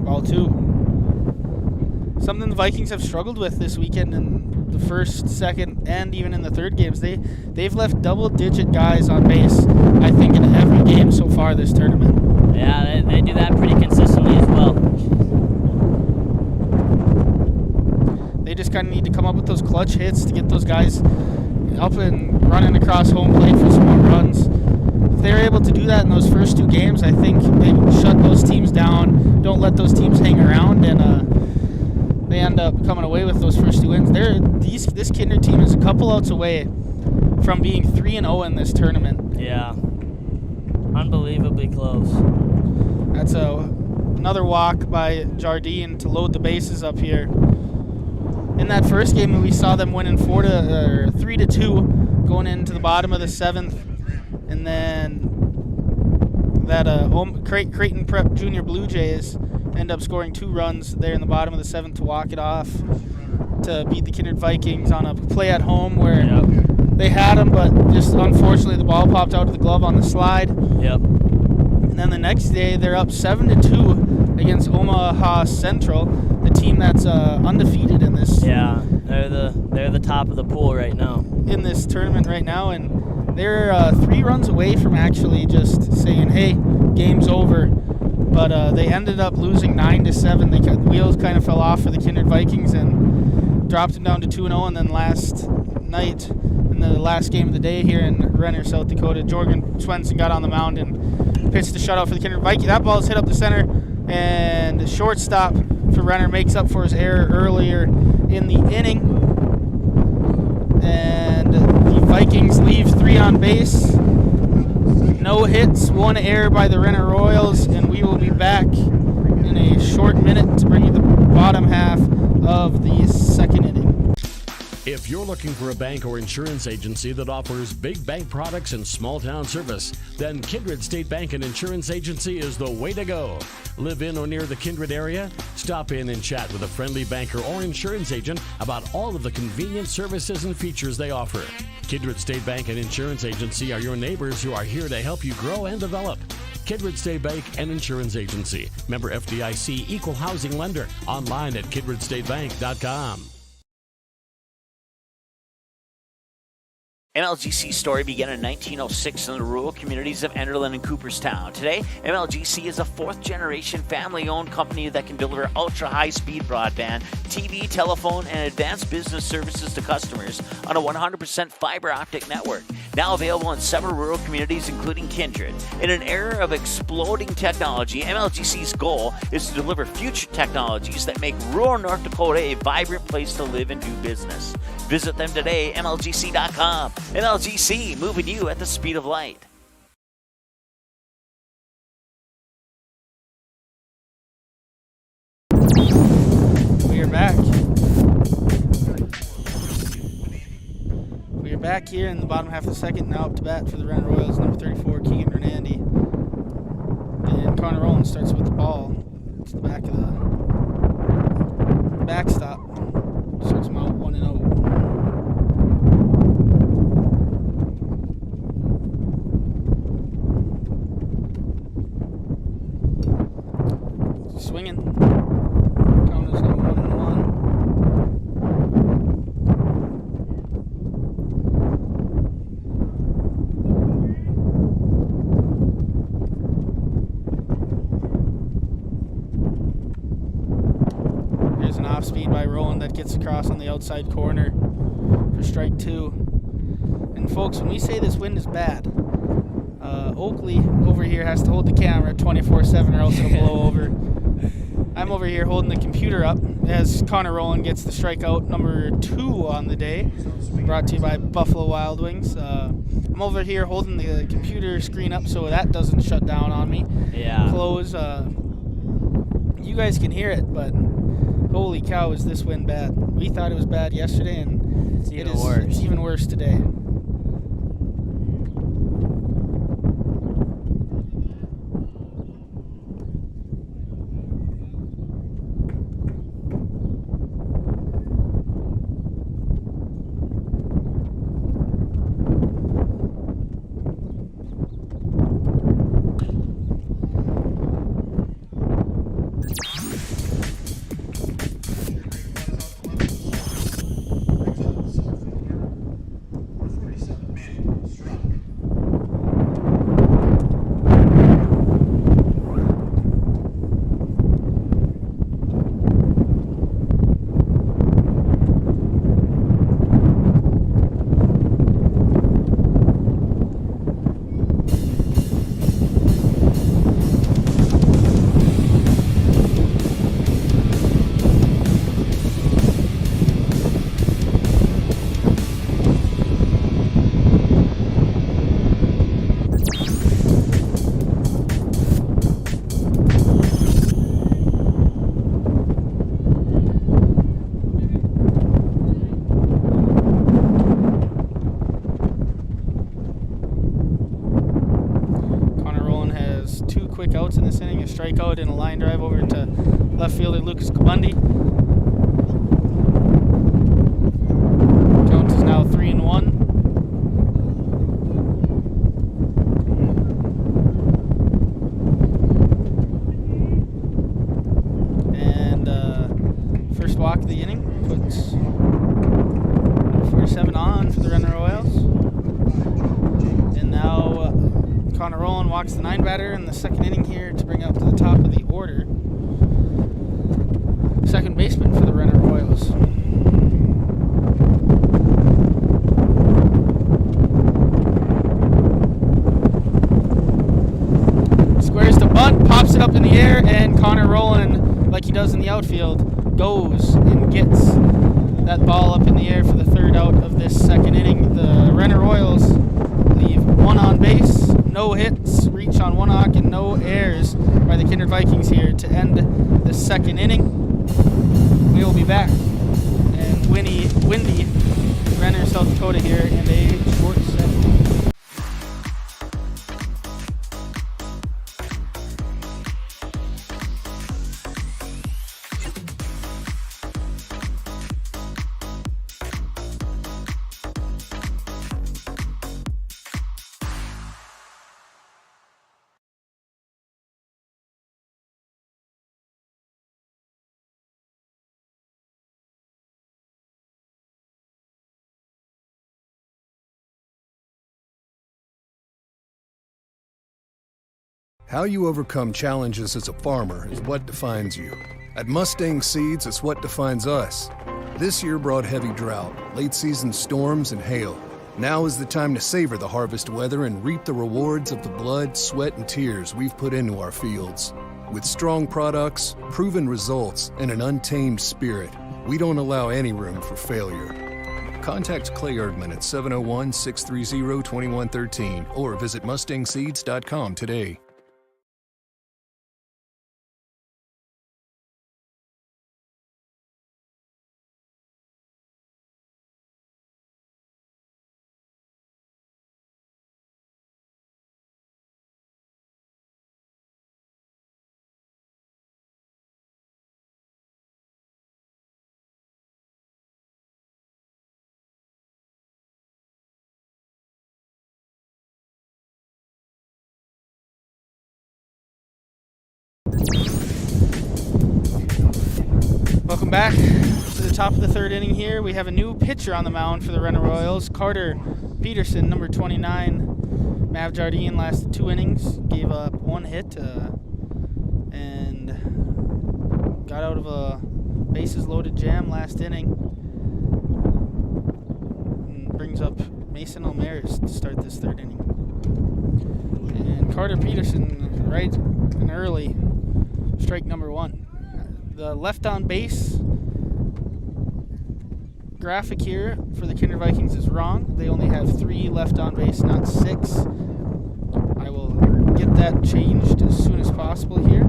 Ball two. Something the Vikings have struggled with this weekend in the first, second, and even in the third games. They've left double-digit guys on base, I think, in every game so far this tournament. Yeah, they do that pretty consistently as well. They just kind of need to come up with those clutch hits to get those guys up and running across home plate for some more runs. If they're able to do that in those first two games, I think they shut those teams down, don't let those teams hang around, and they end up coming away with those first two wins. This Kindred team is a couple outs away from being 3-0 in this tournament. Yeah, unbelievably close. That's another walk by Jardine to load the bases up here. In that first game, we saw them winning 3-2, going into the bottom of the seventh, and then that Creighton Prep Junior Blue Jays end up scoring 2 runs there in the bottom of the seventh to walk it off, to beat the Kindred Vikings on a play at home where they had them, but just unfortunately the ball popped out of the glove on the slide. Yep. And then the next day they're up 7-2 against Omaha Central, the team that's undefeated in this. Yeah, they're the top of the pool right now. In this tournament right now, and they're 3 runs away from actually just saying, hey, game's over. But they ended up losing 9-7. The wheels kind of fell off for the Kindred Vikings and dropped them down to 2-0. And then last night, in the last game of the day here in Renner, South Dakota, Jorgen Swenson got on the mound and pitched a shutout for the Kindred Vikings. That ball is hit up the center, and the shortstop for Renner makes up for his error earlier in the inning. And the Vikings leave 3 on base. No hits, 1 error by the Renner Royals, and we will be back in a short minute to bring you the bottom half of the second inning. If you're looking for a bank or insurance agency that offers big bank products and small town service, then Kindred State Bank and Insurance Agency is the way to go. Live in or near the Kindred area? Stop in and chat with a friendly banker or insurance agent about all of the convenient services and features they offer. Kindred State Bank and Insurance Agency are your neighbors who are here to help you grow and develop. Kindred State Bank and Insurance Agency. Member FDIC, Equal Housing Lender. Online at kindredstatebank.com. MLGC's story began in 1906 in the rural communities of Enderlin and Cooperstown. Today, MLGC is a 4th-generation family-owned company that can deliver ultra-high-speed broadband, TV, telephone, and advanced business services to customers on a 100% fiber optic network. now available in several rural communities, including Kindred. In an era of exploding technology, MLGC's goal is to deliver future technologies that make rural North Dakota a vibrant place to live and do business. Visit them today, MLGC.com. MLGC, moving you at the speed of light. We are back. We are back here in the bottom half of the second. Now up to bat for the Renner Royals, number 34, Keegan Renandy. And Connor Rowland starts with the ball. It's the back of the backstop. Starts him out 1-0. Swinging. Count is now 1-1. Here's an off speed by Rowland that gets across on the outside corner for strike 2. And folks, when we say this wind is bad, Oakley over here has to hold the camera 24/7 or else it'll blow over. I'm over here holding the computer up as Connor Rowland gets the strikeout number 2 on the day, brought to you by Buffalo Wild Wings. I'm over here holding the computer screen up so that doesn't shut down on me. Yeah. Close. You guys can hear it, but holy cow, is this wind bad. We thought it was bad yesterday, and It's even worse. It's even worse today. outs in this inning, a strikeout and a line drive over to left fielder Lucas Kabundi. Count is now 3-1. And first walk of the inning puts number 47 on for the Renner Royals. And now Connor Rowland walks the 9-batter in the second inning here to bring up to the top of the order. Second baseman for the Renner Royals. Squares the bunt, pops it up in the air, and Connor Rowland, like he does in the outfield, goes and gets that ball up in the air for the third out of this second inning. The Renner Royals leave one on base, no hits, reach on one knock, and no errors by the Kindred Vikings here to end the second inning. We will be back. And windy Renner, South Dakota here in a short set. How you overcome challenges as a farmer is what defines you. At Mustang Seeds, it's what defines us. This year brought heavy drought, late-season storms, and hail. Now is the time to savor the harvest weather and reap the rewards of the blood, sweat, and tears we've put into our fields. With strong products, proven results, and an untamed spirit, we don't allow any room for failure. Contact Clay Erdman at 701-630-2113 or visit mustangseeds.com today. Welcome back to the top of the third inning here. We have a new pitcher on the mound for the Renner Royals, Carter Peterson, number 29. Mav Jardine lasted 2 innings, gave up 1 hit, and got out of a bases-loaded jam last inning. And brings up Mason Almaris to start this third inning. And Carter Peterson right and early, strike number 1. The left on base graphic here for the Kindred Vikings is wrong. They only have 3 left on base, not 6. I will get that changed as soon as possible here.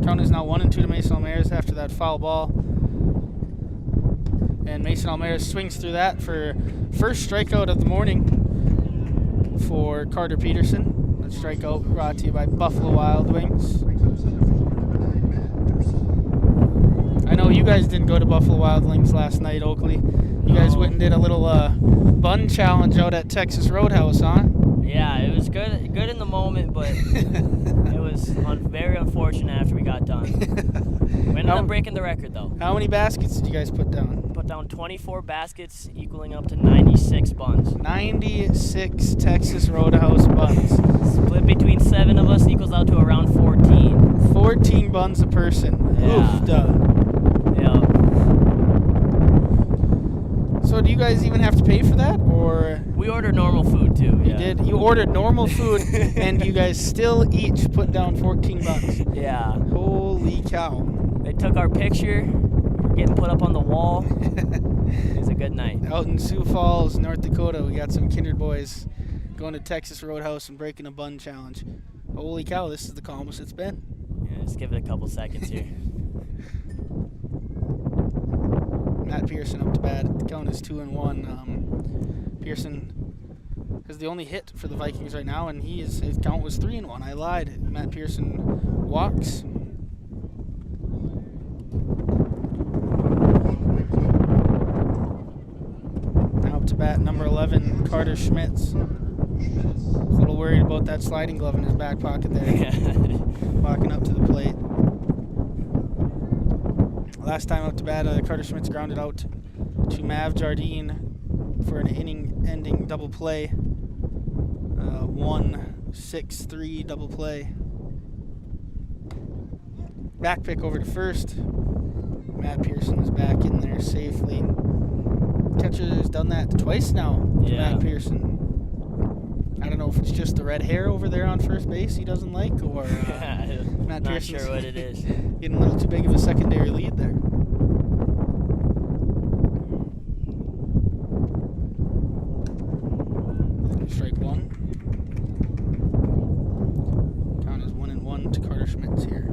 Count is now 1-2 to Mason Almaris after that foul ball. And Mason Almaris swings through that for first strikeout of the morning for Carter Peterson. That strikeout brought to you by Buffalo Wild Wings. I know you guys didn't go to Buffalo Wild Wings last night, Oakley. You guys went and did a little bun challenge out at Texas Roadhouse, huh? Yeah, it was good in the moment, but it was very unfortunate after we got done. We ended up breaking the record, though. How many baskets did you guys put down? Put down 24 baskets, equaling up to 96 buns. 96 Texas Roadhouse buns. Split between 7 of us equals out to around 14. 14 buns a person. Yeah. Oof, duh. Yeah. So do you guys even have to pay for that, or? We ordered normal food, too. You did? You ordered normal food, and you guys still each put down 14 bucks. Yeah. Holy cow. They took our picture. We're getting put up on the wall. It was a good night. Out in Sioux Falls, North Dakota, we got some Kindred boys going to Texas Roadhouse and breaking a bun challenge. Holy cow, this is the calmest it's been. Yeah, just give it a couple seconds here. Matt Pearson up to bat. The count is 2-1. Pearson is the only hit for the Vikings right now, and his count was 3-1. I lied. Matt Pearson walks. Now up to bat, number 11, Carter Schmitz. A little worried about that sliding glove in his back pocket there. Walking up to the plate. Last time up to bat, Carter Schmitz grounded out to Mav Jardine for an inning-ending double play. 1-6-3 double play. Back pick over to first. Matt Pearson is back in there safely. Catcher has done that twice now to Matt Pearson. I don't know if it's just the red hair over there on first base he doesn't like, or Matt Pearson's not sure what it is. Getting a little too big of a secondary lead there. Strike 1. Count is 1-1 to Carter Schmitz here.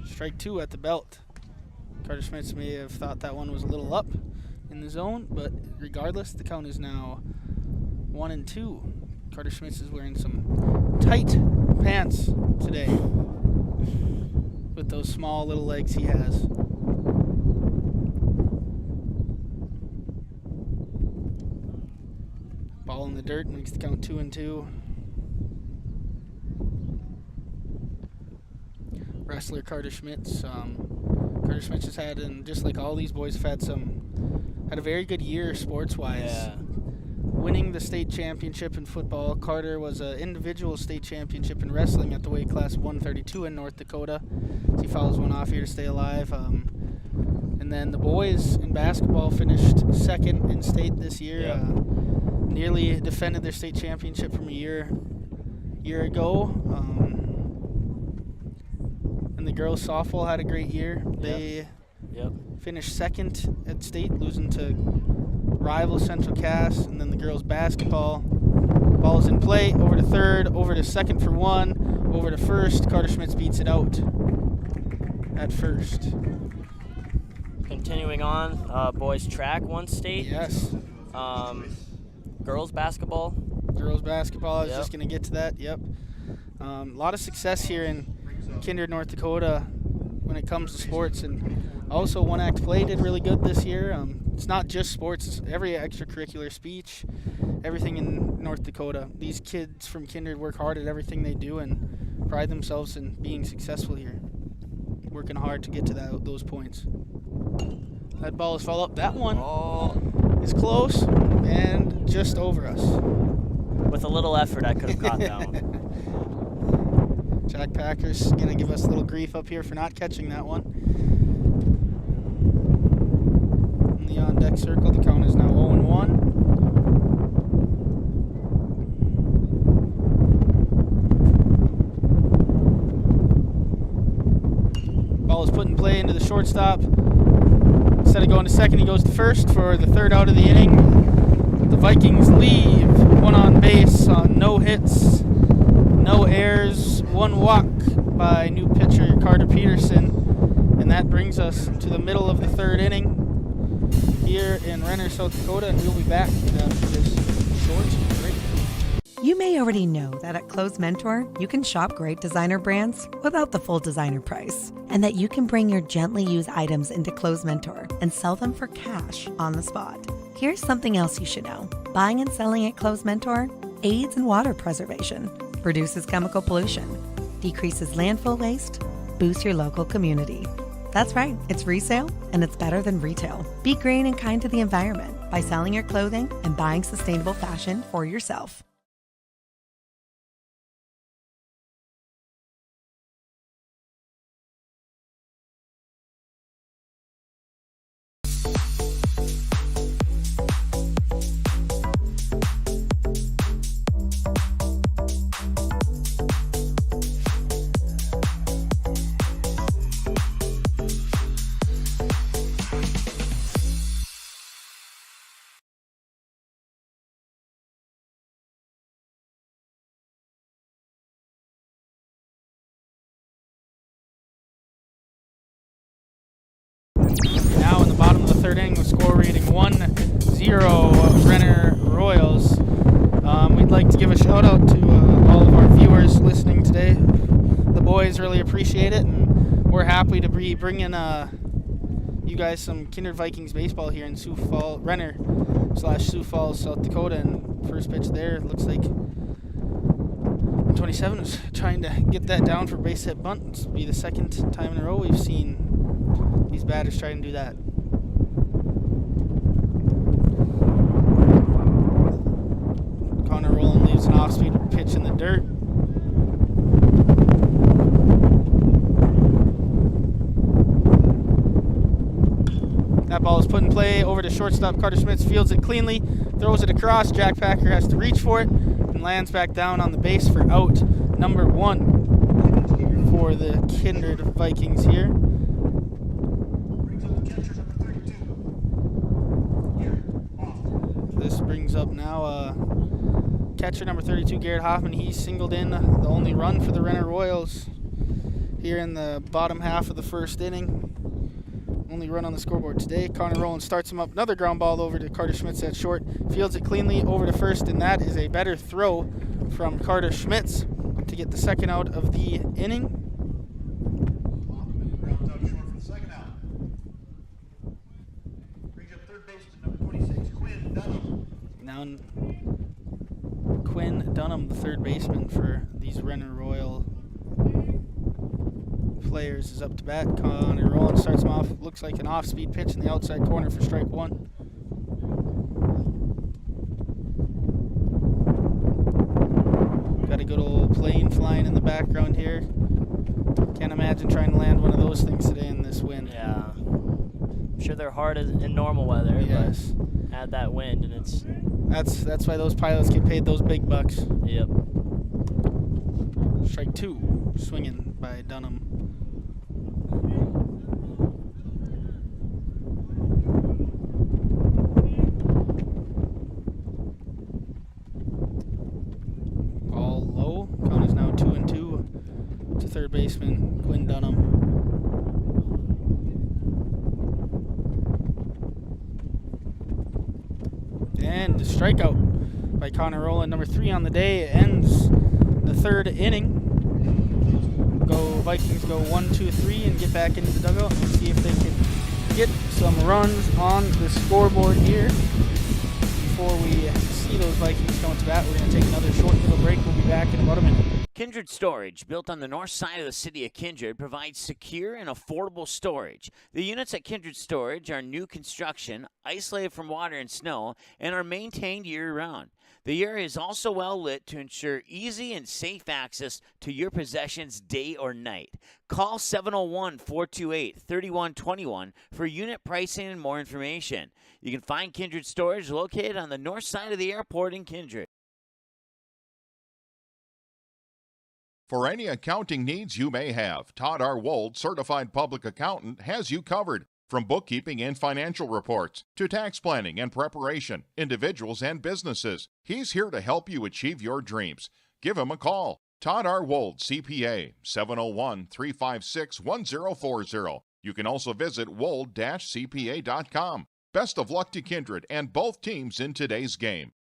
Strike 2 at the belt. Carter Schmitz may have thought that one was a little up in the zone, but regardless, the count is now 1 and 2. Carter Schmitz is wearing some tight pants today with those small little legs he has. Ball in the dirt, makes the count 2 and 2. Wrestler Carter Schmitz. Carter Schmitz has had, and just like all these boys, have had a very good year sports-wise. Yeah. Winning the state championship in football. Carter was an individual state championship in wrestling at the weight class 132 in North Dakota. So he follows one off here to stay alive. And then the boys in basketball finished second in state this year. Yeah. Nearly defended their state championship from a year ago. And the girls softball had a great year. They finished second at state, losing to rival Central Cass. And then the girls basketball, ball is in play, over to third, over to second for 1, over to first. Carter Schmitz beats it out at first. Continuing on, boys track won state. Yes. Girls basketball. Girls basketball, I was just going to get to that. Yep. A lot of success here in Kindred, North Dakota when it comes to sports. And also One Act Play did really good this year. It's not just sports, it's every extracurricular, speech, everything in North Dakota. These kids from Kindred work hard at everything they do and pride themselves in being successful here. Working hard to get to those points. That ball is fouled up. That one is close and just over us. With a little effort, I could have caught that one. Jack Packer's going to give us a little grief up here for not catching that one. In the on-deck circle, the count is now 0-1. Ball is put in play into the shortstop. Instead of going to second, he goes to first for the third out of the inning. The Vikings leave. 1 on base on no hits, no errors, 1 walk by new pitcher Carter Peterson. And that brings us to the middle of the 3rd inning here in Renner, South Dakota. And we'll be back after this short break. You may already know that at Close Mentor, you can shop great designer brands without the full designer price, and that you can bring your gently used items into Close Mentor and sell them for cash on the spot. Here's something else you should know. Buying and selling at Close Mentor aids in water preservation, reduces chemical pollution, decreases landfill waste, boosts your local community. That's right, it's resale, and it's better than retail. Be green and kind to the environment by selling your clothing and buying sustainable fashion for yourself. Now in the bottom of the 3rd inning with score reading 1-0 Renner Royals. We'd like to give a shout out to all of our viewers listening today. The boys really appreciate it, and we're happy to be bringing you guys some Kindred Vikings baseball here in Renner/Sioux Falls, South Dakota. And first pitch there, it looks like 27 is trying to get that down for base hit bunt. This will be the 2nd time in a row we've seen these batters try and do that. Connor Rowland leaves an off-speed pitch in the dirt. That ball is put in play over to shortstop. Carter Schmitz fields it cleanly, throws it across. Jack Packer has to reach for it and lands back down on the base for out number 1 for the Kindred Vikings here. This brings up now catcher number 32, Garrett Hoffman. He's singled in the only run for the Renner Royals here in the bottom half of the 1st inning. only run on the scoreboard today. Connor Rowland starts him up. Another ground ball over to Carter Schmitz at short. Fields it cleanly over to first, and that is a better throw from Carter Schmitz to get the second out of the inning. Grounds out short for the second out. Brings up third baseman number 26, Quinn Dunham. Now Quinn Dunham, the third baseman for these Renner Royal players, is up to bat. Connor Rowland starts him off. Looks like an off-speed pitch in the outside corner for strike one. Got a good old plane flying in the background here. Can't imagine trying to land one of those things today in this wind. Yeah. I'm sure they're hard in normal weather, yes. But add that wind and it's... That's why those pilots get paid those big bucks. Yep. Strike two, swinging by Dunham. Ball low. Count is now 2-2 to third baseman Quinn Dunham. And a strikeout by Connor Rowland, number 3 on the day, ends the third inning. Vikings go 1-2-3 and get back into the dugout and see if they can get some runs on the scoreboard here. Before we see those Vikings come to bat, we're going to take another short little break. We'll be back in about a minute. Kindred Storage, built on the north side of the city of Kindred, provides secure and affordable storage. The units at Kindred Storage are new construction, isolated from water and snow, and are maintained year-round. The area is also well lit to ensure easy and safe access to your possessions day or night. Call 701-428-3121 for unit pricing and more information. You can find Kindred Storage located on the north side of the airport in Kindred. For any accounting needs you may have, Todd R. Wold, Certified Public Accountant, has you covered. From bookkeeping and financial reports to tax planning and preparation, individuals and businesses, he's here to help you achieve your dreams. Give him a call. Todd R. Wold, CPA, 701-356-1040. You can also visit wold-cpa.com. Best of luck to Kindred and both teams in today's game.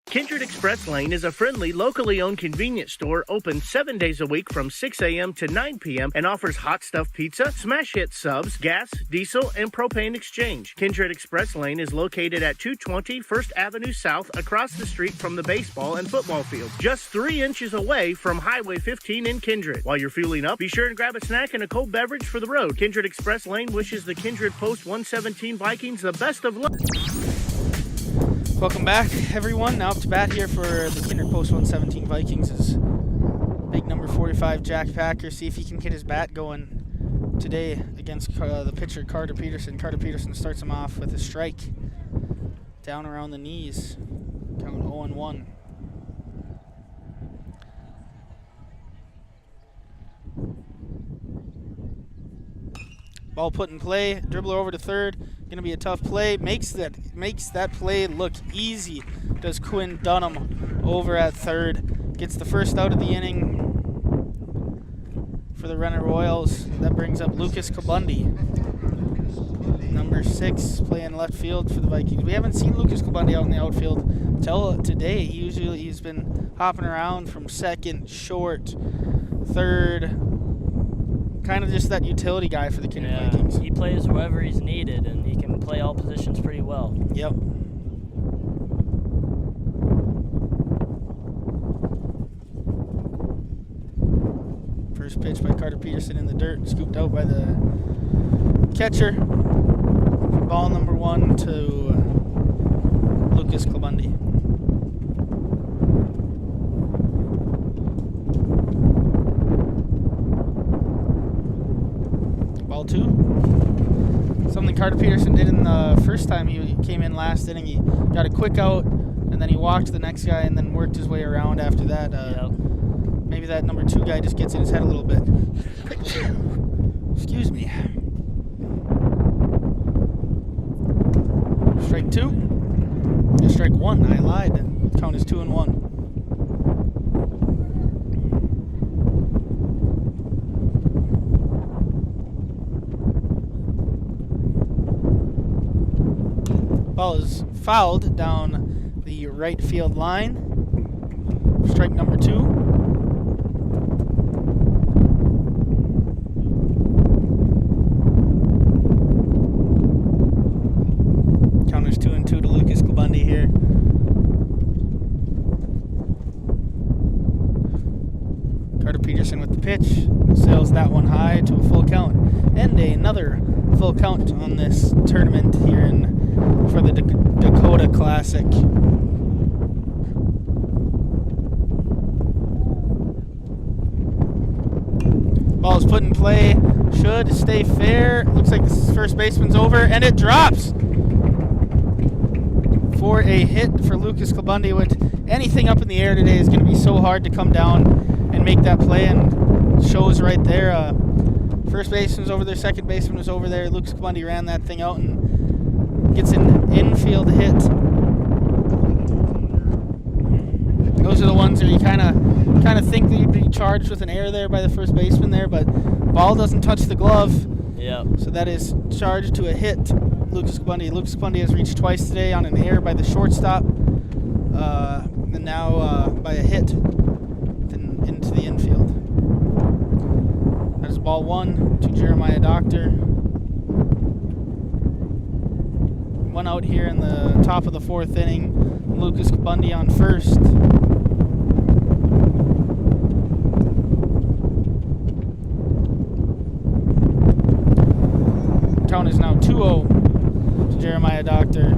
Kindred Express Lane is a friendly, locally owned convenience store open 7 days a week from 6 a.m. to 9 p.m. and offers hot stuff pizza, smash hit subs, gas, diesel, and propane exchange. Kindred Express Lane is located at 220 First Avenue South across the street from the baseball and football field, just 3 inches away from Highway 15 in Kindred. While you're fueling up, be sure and grab a snack and a cold beverage for the road. Kindred Express Lane wishes the Kindred Post 117 Vikings the best of luck. Welcome back, everyone. Now up to bat here for the Kindred Post 117 Vikings is big number 45, Jack Packer. See if he can get his bat going today against the pitcher, Carter Peterson. Carter Peterson starts him off with a strike down around the knees. Count 0-1. Ball put in play, dribbler over to third. Going to be a tough play. Makes that play look easy. Does Quinn Dunham over at third. Gets the first out of the inning for the Renner Royals. That brings up Lucas Kabundi, number 6, playing left field for the Vikings. We haven't seen Lucas Kabundi out in the outfield till today. He's been hopping around from second, short, third. Kind of just that utility guy for the Kindred Vikings. He plays wherever he's needed, and he can play all positions pretty well. Yep. First pitch by Carter Peterson in the dirt, scooped out by the catcher. Ball number 1 to Lucas Kabundi. Ball 2. Something Carter Peterson did in the first time he came in last inning. He got a quick out, and then he walked the next guy and then worked his way around after that. Maybe that number 2 guy just gets in his head a little bit. Excuse me. Strike 2. Yeah, strike 1. I lied. The count is 2-1. Ball is fouled down the right field line. Strike number 2. Counters 2-2 to Lucas Klabundy here. Carter Peterson with the pitch. Sails that one high to a full count. And another full count on this tournament here for the Dakota Classic. Ball is put in play. Should stay fair. Looks like the first baseman's over, and it drops for a hit for Lucas Klabundy. With anything up in the air today is going to be so hard to come down and make that play, and shows right there. First baseman was over there, second baseman was over there. Lucas Klabundy ran that thing out and gets an infield hit. Those are the ones where you kind of think that you'd be charged with an error there by the first baseman there, but ball doesn't touch the glove. Yep. So that is charged to a hit. Lucas Klabundy has reached twice today on an error by the shortstop, and now by a hit into the infield. That is ball 1 to Jeremiah Doctor. One out here in the top of the 4th inning. Lucas Klabundy on first. Count is now 2-0 to Jeremiah Doctor.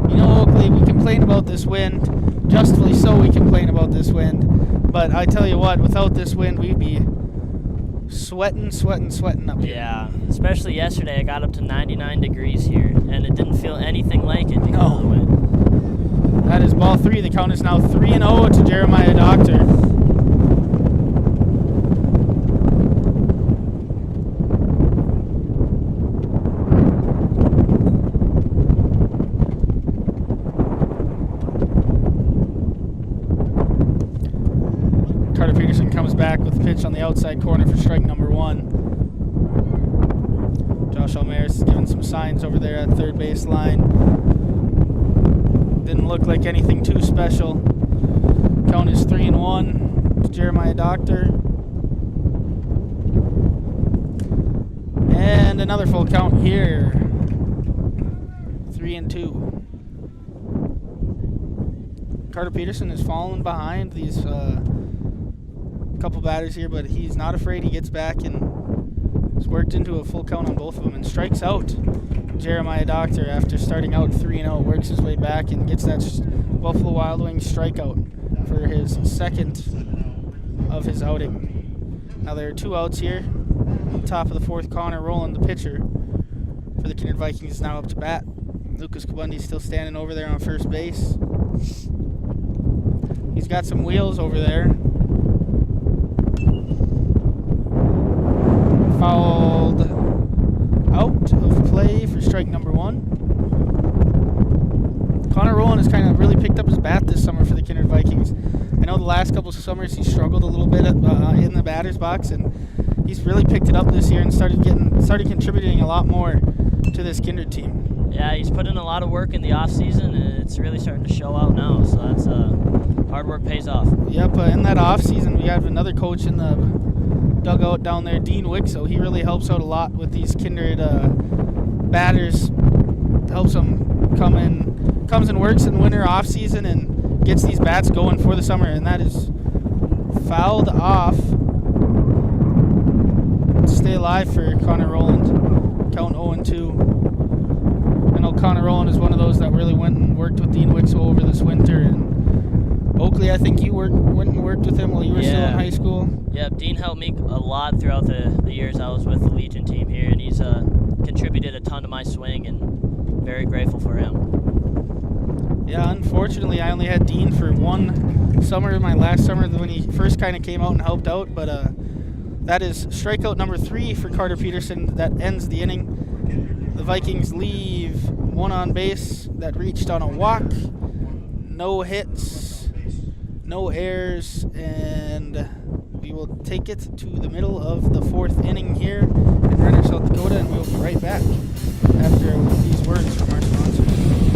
You know, Oakley, we complain about this wind. Justly so, we complain about this wind. But I tell you what, without this wind, we'd be sweating up here. Yeah, especially yesterday. I got up to 99 degrees here, and it didn't feel anything like it because of the wind. That is ball 3. The count is now 3-0 to Jeremiah Doctor. Carter Peterson comes back with the pitch on the outside corner for strike number 1. Josh Almaris is giving some signs over there at third base line. Didn't look like anything too special. Count is 3-1 to Jeremiah Doctor. And another full count here. 3-2. Carter Peterson has fallen behind these couple batters here, but he's not afraid. He gets back and has worked into a full count on both of them and strikes out Jeremiah Doctor after starting out 3-0. Works his way back and gets that Buffalo Wild Wings strikeout for his second of his outing. Now there are 2 outs here. Top of the 4th, Connor Rowland, the pitcher for the Kindred Vikings, is now up to bat. Lucas Klabundy still standing over there on first base. He's got some wheels over there. Fouled out of play for strike number 1. Connor Rowland has kind of really picked up his bat this summer for the Kindred Vikings. I know the last couple of summers he struggled a little bit in the batter's box, and he's really picked it up this year and started contributing a lot more to this Kindred team. Yeah, he's put in a lot of work in the off season, and it's really starting to show out now. So that's hard work pays off. Yep, in that off season we have another coach in the dugout down there, Dean Wickso. He really helps out a lot with these Kindred batters. Helps them comes and works in the winter off season and gets these bats going for the summer, and that is fouled off. Stay alive for Connor Rowland. Count 0-2. I know Connor Rowland is one of those that really went and worked with Dean Wickso over this winter, and Oakley, I think you went and worked with him while you were still in high school. Yeah, Dean helped me a lot throughout the years I was with the Legion team here, and he's contributed a ton to my swing, and very grateful for him. Yeah, unfortunately, I only had Dean for one summer, my last summer, when he first kind of came out and helped out, but that is strikeout number 3 for Carter Peterson. That ends the inning. The Vikings leave one on base that reached on a walk. No hits, no errors, and we will take it to the middle of the 4th inning here in Renner, South Dakota, and we'll be right back after these words from our sponsors.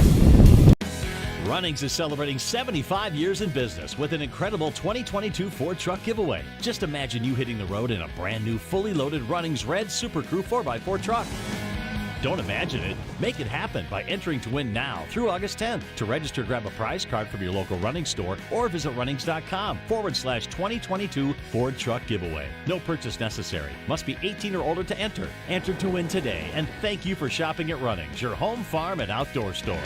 Runnings is celebrating 75 years in business with an incredible 2022 Ford truck giveaway. Just imagine you hitting the road in a brand new fully loaded Runnings Red Super Crew 4x4 truck. Don't imagine it. Make it happen by entering to win now through August 10th. To register, grab a prize card from your local Runnings store or visit runnings.com/2022 Ford Truck Giveaway. No purchase necessary. Must be 18 or older to enter. Enter to win today. And thank you for shopping at Runnings, your home, farm, and outdoor store.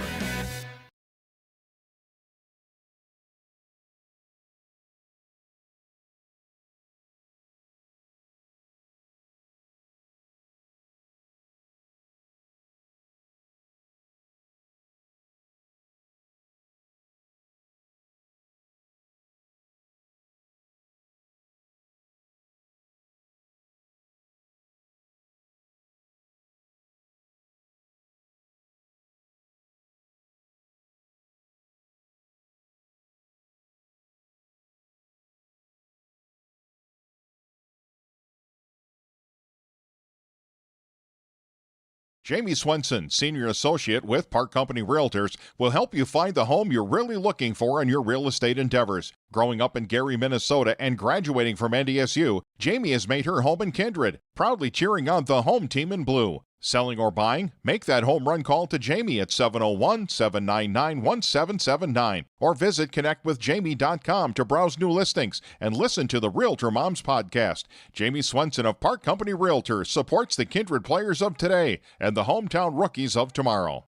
Jamie Swenson, Senior Associate with Park Company Realtors, will help you find the home you're really looking for in your real estate endeavors. Growing up in Gary, Minnesota, and graduating from NDSU, Jamie has made her home in Kindred, proudly cheering on the home team in blue. Selling or buying? Make that home run call to Jamie at 701-799-1779 or visit connectwithjamie.com to browse new listings and listen to the Realtor Moms podcast. Jamie Swenson of Park Company Realtors supports the Kindred players of today and the hometown rookies of tomorrow.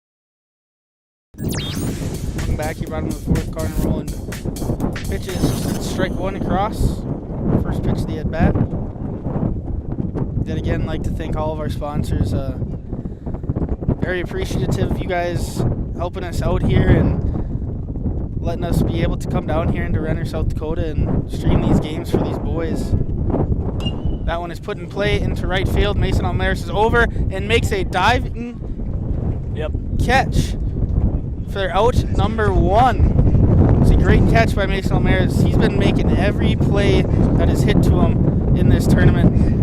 Coming back, he brought him to the fourth corner rolling. Pitches, strike one across. First pitch of the at-bat. Then again, I'd like to thank all of our sponsors. Very appreciative of you guys helping us out here and letting us be able to come down here into Renner, South Dakota and stream these games for these boys. That one is put in play into right field. Mason Almaris is over and makes a diving catch for out number one. It's a great catch by Mason Almaris. He's been making every play that is hit to him in this tournament and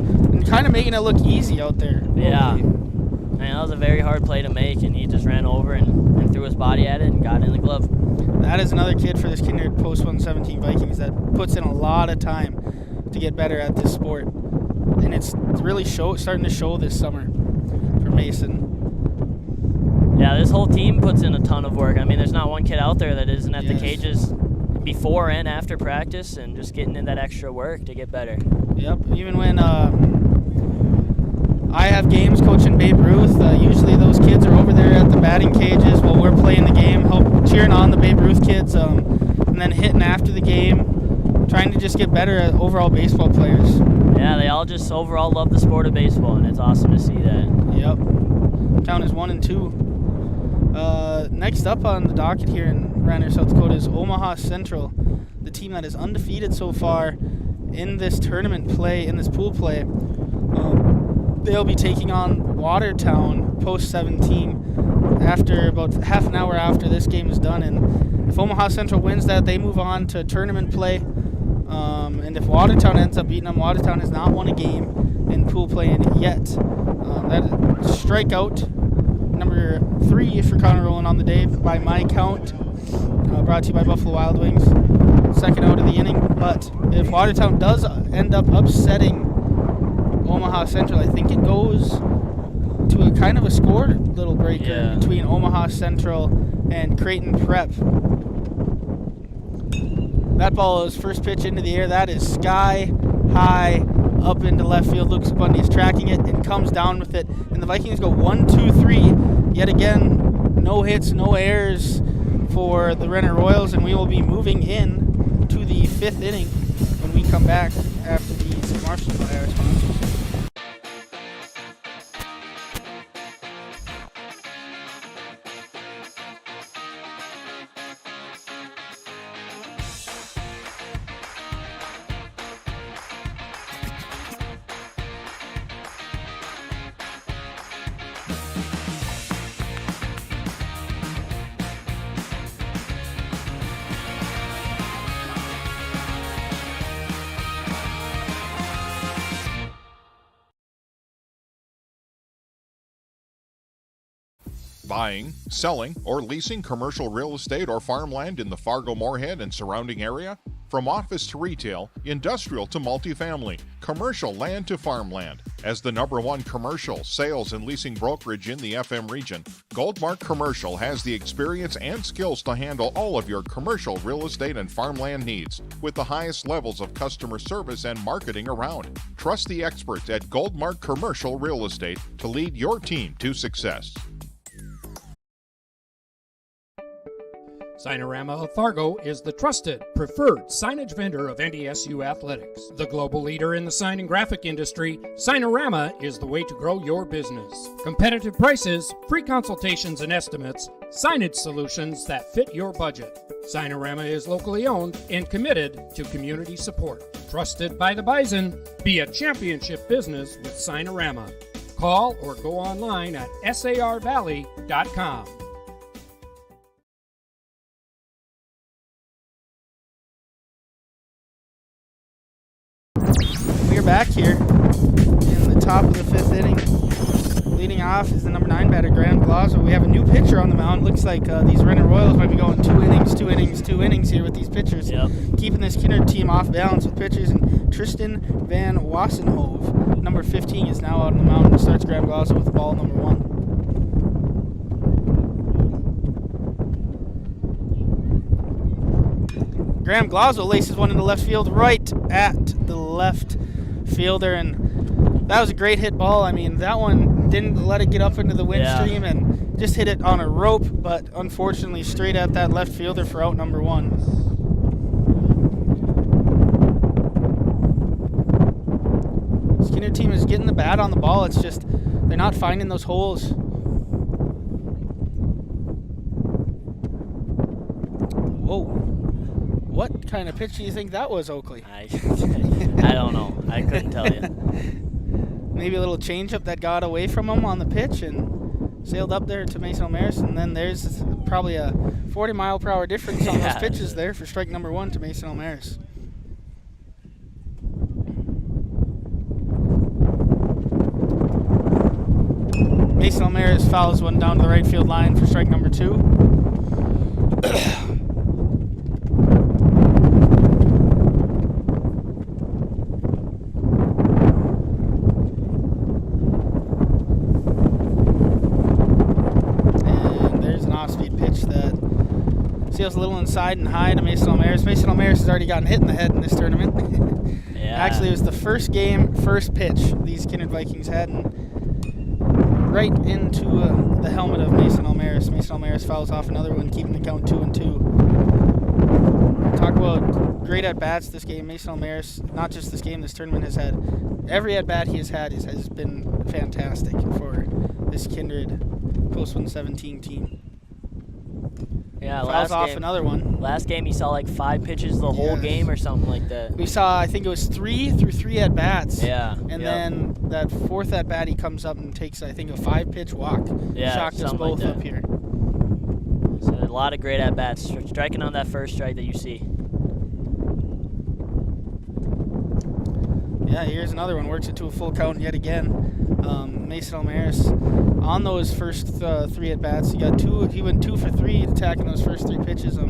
kind of making it look easy out there. Yeah. I mean, that was a very hard play to make, and he just ran over and threw his body at it and got it in the glove. That is another kid for this Kindred Post 117 Vikings that puts in a lot of time to get better at this sport. And it's really starting to show this summer for Mason. Yeah, this whole team puts in a ton of work. I mean, there's not one kid out there that isn't at the cages before and after practice and just getting in that extra work to get better. Yep, even when I have games coaching Babe Ruth, usually those kids are over there at the batting cages while we're playing the game, cheering on the Babe Ruth kids, and then hitting after the game, trying to just get better at overall baseball players. Yeah, they all just overall love the sport of baseball, and it's awesome to see that. Yep. Count is 1-2. Next up on the docket here in Renner, South Dakota is Omaha Central, the team that is undefeated so far in this tournament play, in this pool play. They'll be taking on Watertown post 17 after about half an hour after this game is done. And if Omaha Central wins that, they move on to tournament play. And if Watertown ends up beating them, Watertown has not won a game in pool play yet. That strikeout number 3 for Connor Rowland on the day by my count. Brought to you by Buffalo Wild Wings. Second out of the inning. But if Watertown does end up upsetting Omaha Central, I think it goes to a kind of a score little breaker between Omaha Central and Creighton Prep. That ball is first pitch into the air. That is sky high up into left field. Lucas Bundy is tracking it and comes down with it. And the Vikings go 1-2-3. Yet again, no hits, no errors for the Renner Royals, and we will be moving in to the 5th inning when we come back after these commercials by our sponsors. Buying, selling, or leasing commercial real estate or farmland in the Fargo-Moorhead and surrounding area? From office to retail, industrial to multifamily, commercial land to farmland. As the #1 commercial, sales, and leasing brokerage in the FM region, Goldmark Commercial has the experience and skills to handle all of your commercial real estate and farmland needs with the highest levels of customer service and marketing around. Trust the experts at Goldmark Commercial Real Estate to lead your team to success. Signorama of Fargo is the trusted, preferred signage vendor of NDSU athletics. The global leader in the sign and graphic industry, Signorama is the way to grow your business. Competitive prices, free consultations and estimates, signage solutions that fit your budget. Signorama is locally owned and committed to community support. Trusted by the Bison, be a championship business with Signorama. Call or go online at sarvalley.com. We're back here in the top of the 5th inning. Leading off is the number 9 batter, Graham Glazo. We have a new pitcher on the mound. Looks like these Renner Royals might be going 2 innings here with these pitchers. Yep. Keeping this Kindred team off balance with pitchers. And Tristan Van Wassenhove, number 15, is now out on the mound and starts Graham Glazo with ball number 1. Graham Glazo laces one into left field, right at the left fielder, and that was a great hit ball. I mean, that one didn't let it get up into the wind stream and just hit it on a rope, but unfortunately straight at that left fielder for out number 1. Skinner team is getting the bat on the ball. It's just they're not finding those holes. Whoa. What kind of pitch do you think that was, Oakley? I don't know. I couldn't tell you. Maybe a little changeup that got away from him on the pitch and sailed up there to Mason O'Maris, and then there's probably a 40-mile-per-hour difference on those pitches there for strike number 1 to Mason O'Maris. Mason O'Maris fouls one down to the right field line for strike number 2. Seals a little inside and high to Mason O'Maris. Mason O'Maris has already gotten hit in the head in this tournament. Actually, it was the first game, first pitch these Kindred Vikings had, and right into the helmet of Mason O'Maris. Mason O'Maris fouls off another one, keeping the count 2-2. Talk about great at-bats this game. Mason O'Maris, not just this game, this tournament has had, every at-bat he has had has been fantastic for this Kindred Post 117 team. Yeah, fouls off another one. Last game he saw like 5 pitches the whole game or something like that. We saw, I think it was 3 through 3 at-bats. Yeah. And then that 4th at-bat he comes up and takes, I think, a 5-pitch walk. Yeah, shocked us both like up here. So a lot of great at-bats. Striking on that first strike that you see. Yeah, here's another one. Works it to a full count yet again. Mason O'Maris on those first 3 at-bats. He went 2 for 3 attacking those first 3 pitches. A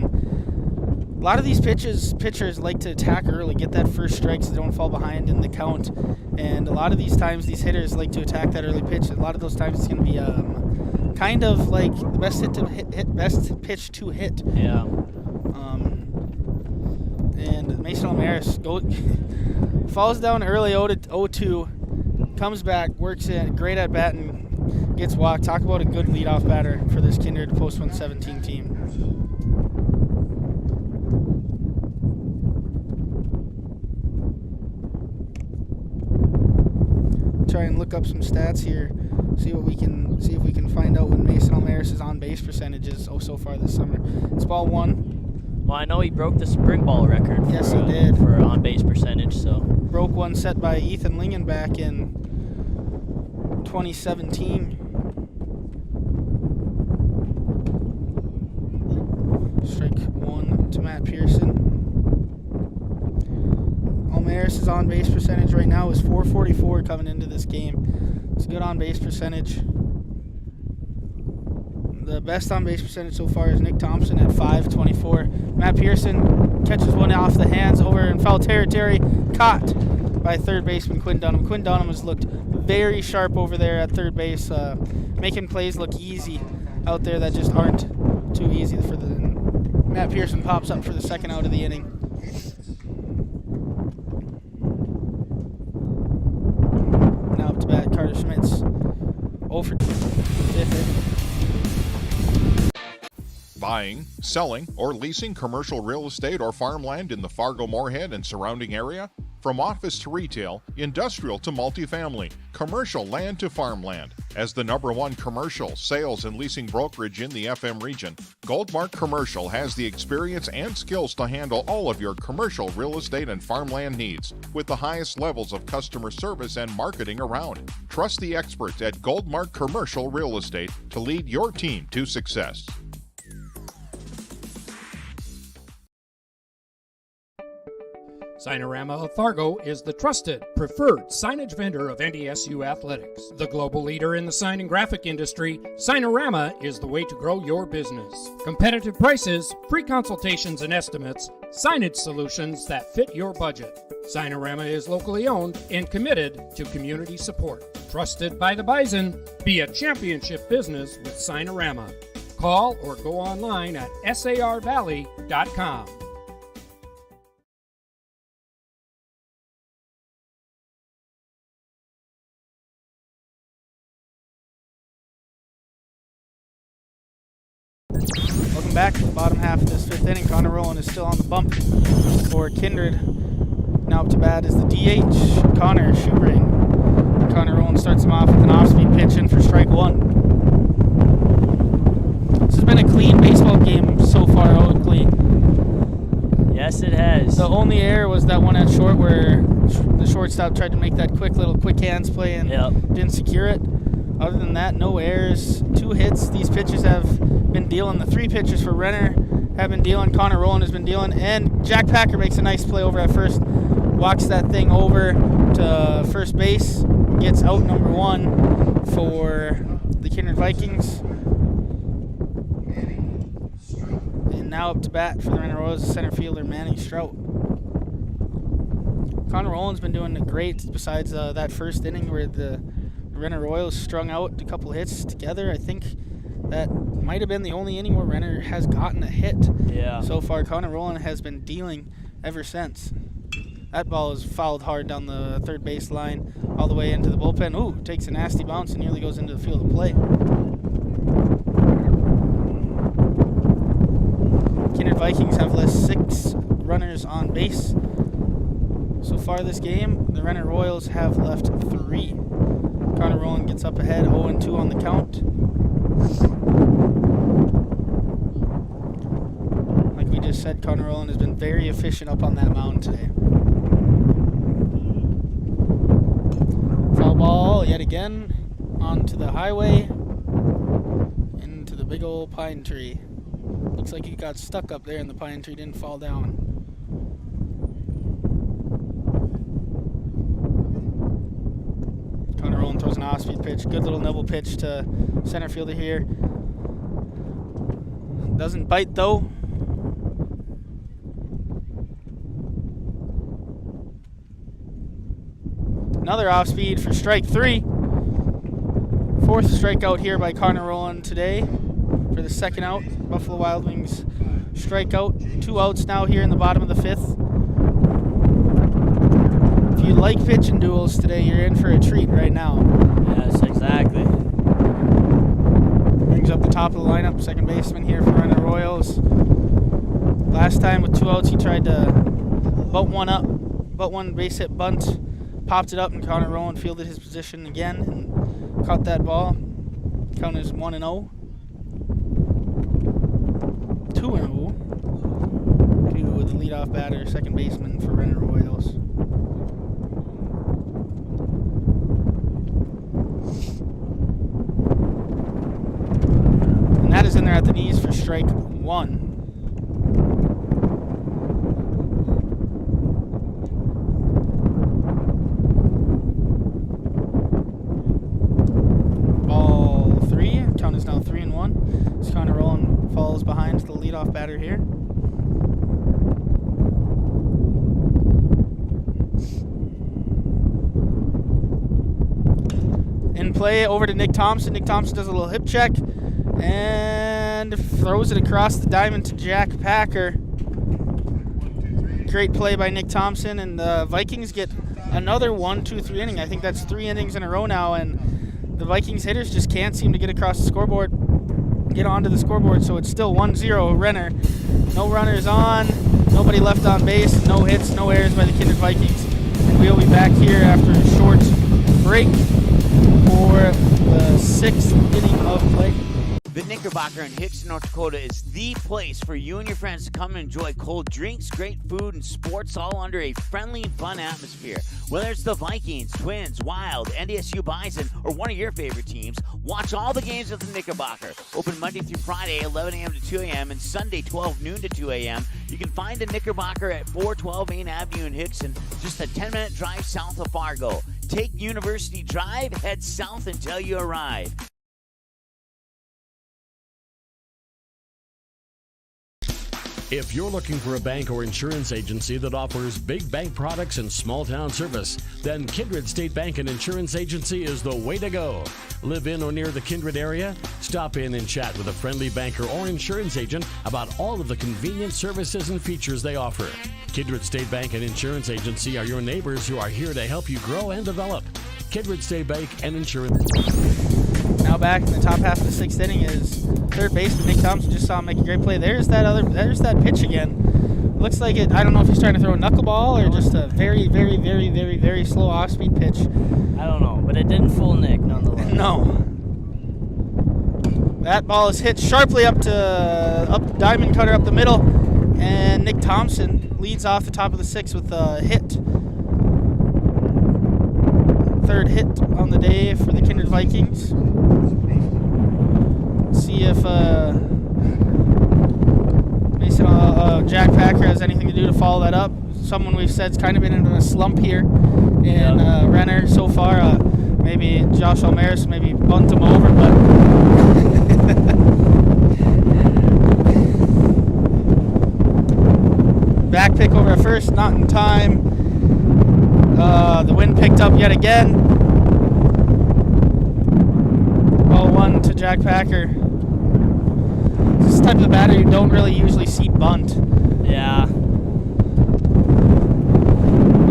lot of these pitchers like to attack early, get that first strike so they don't fall behind in the count. And a lot of these times, these hitters like to attack that early pitch. A lot of those times, it's going to be kind of like the best pitch to hit. Yeah. And Mason O'Maris falls down early 0-2, comes back, works in, great at bat, and gets walked. Talk about a good leadoff batter for this Kindred Post 117 team. Try and look up some stats here, see if we can find out what Mason O'Maris' on base percentage is so far this summer. It's ball 1. Well, I know he broke the spring ball record. Yes, he did. For on base percentage. So broke one set by Ethan Lingen back in 2017. Strike 1 to Matt Pearson. O'Maris' on base percentage right now is .444 coming into this game. It's a good on base percentage. The best on base percentage so far is Nick Thompson at .524. Matt Pearson catches one off the hands over in foul territory, caught by third baseman Quinn Dunham. Quinn Dunham has looked very sharp over there at third base, making plays look easy out there that just aren't too easy for the. Matt Pearson pops up for the second out of the inning. Now up to bat, Carter Schmitz. 0 for fifth inning. Buying, selling, or leasing commercial real estate or farmland in the Fargo-Moorhead and surrounding area? From office to retail, industrial to multifamily, commercial land to farmland. As the #1 commercial, sales, and leasing brokerage in the FM region, Goldmark Commercial has the experience and skills to handle all of your commercial real estate and farmland needs with the highest levels of customer service and marketing around. Trust the experts at Goldmark Commercial Real Estate to lead your team to success. Signorama of Fargo is the trusted, preferred signage vendor of NDSU athletics. The global leader in the sign and graphic industry, Signorama is the way to grow your business. Competitive prices, free consultations and estimates, signage solutions that fit your budget. Signorama is locally owned and committed to community support. Trusted by the Bison, be a championship business with Signorama. Call or go online at sarvalley.com. Welcome back to the bottom half of this fifth inning. Connor Rowland is still on the bump for Kindred. Now up to bat is the DH, Connor Schubring. Connor Rowland starts him off with an off-speed pitch in for strike one. This has been a clean baseball game so far, Oakley. Yes, it has. The only error was that one at short where the shortstop tried to make that quick hands play and didn't secure it. Other than that, no errors, 2 hits. These pitchers have been dealing. The 3 pitchers for Renner have been dealing. Connor Rowland has been dealing. And Jack Packer makes a nice play over at first. Walks that thing over to first base. Gets out number 1 for the Kindred Vikings. And now up to bat for the Renner Royals, center fielder Manny Strout. Connor Rowland's been doing great besides that first inning where the Renner Royals strung out a couple hits together. I think that might have been the only inning where Renner has gotten a hit. Yeah. So far, Connor Rowland has been dealing ever since. That ball is fouled hard down the third base line, all the way into the bullpen. Ooh, takes a nasty bounce and nearly goes into the field of play. Kindred Vikings have left 6 runners on base. So far this game, the Renner Royals have left 3. Connor Rowland gets up ahead, 0-2 on the count. Like we just said, Connor Rowland has been very efficient up on that mound today. Foul ball yet again onto the highway, into the big old pine tree. Looks like he got stuck up there and the pine tree didn't fall down. Connor Rowland throws an off-speed pitch. Good little nibble pitch to center fielder here. Doesn't bite though. Another off-speed for strike 3. 4th strikeout here by Connor Rowland today for the second out. Buffalo Wild Wings strikeout. 2 outs now here in the bottom of the 5th. If you like pitching duels today, you're in for a treat right now. Yes, exactly. Brings up the top of the lineup, second baseman here for Renner Royals. Last time with 2 outs, he tried to butt one base hit bunt, popped it up, and Connor Rowland fielded his position again and caught that ball. Count is 1-0. 2-0 to the leadoff batter, second baseman for Renner Royals. And that is in there at the knees for strike 1. Ball 3. Count is now 3-1. MSHSL is behind the leadoff batter here. In play, over to Nick Thompson. Nick Thompson does a little hip check and throws it across the diamond to Jack Packer. Great play by Nick Thompson, and the Vikings get another 1-2-3 inning. I think that's 3 innings in a row now, and the Vikings hitters just can't seem to get across the scoreboard, get onto the scoreboard, so it's still 1-0 Renner. No runners on, nobody left on base, no hits, no errors by the Kindred Vikings. And we'll be back here after a short break for the 6th inning of play. The Knickerbocker in Hickson, North Dakota is the place for you and your friends to come and enjoy cold drinks, great food, and sports all under a friendly and fun atmosphere. Whether it's the Vikings, Twins, Wild, NDSU Bison, or one of your favorite teams, watch all the games at the Knickerbocker. Open Monday through Friday, 11 a.m. to 2 a.m., and Sunday, 12 noon to 2 a.m. You can find the Knickerbocker at 412 Main Avenue in Hickson, just a 10-minute drive south of Fargo. Take University Drive, head south until you arrive. If you're looking for a bank or insurance agency that offers big bank products and small town service, then Kindred State Bank and Insurance Agency is the way to go. Live in or near the Kindred area? Stop in and chat with a friendly banker or insurance agent about all of the convenient services and features they offer. Kindred State Bank and Insurance Agency are your neighbors who are here to help you grow and develop. Kindred State Bank and Insurance. Now back in the top half of the 6th inning is third baseman Nick Thompson. Just saw him make a great play. There's that pitch again. Looks like it. I don't know if he's trying to throw a knuckleball or just a very, very, very, very, very slow off-speed pitch. I don't know, but it didn't fool Nick nonetheless. No. That ball is hit sharply up diamond cutter up the middle, and Nick Thompson leads off the top of the 6th with a hit. Third hit on the day for the Kindred Vikings. Let's see if Jack Packer has anything to do to follow that up. Someone we've said's kind of been in a slump here in Renner so far. Maybe Josh Almaris maybe bunt him over, but back pick over at first, not in time. The wind picked up yet again. Ball 1 to Jack Packer. This type of batter you don't really usually see bunt. Yeah.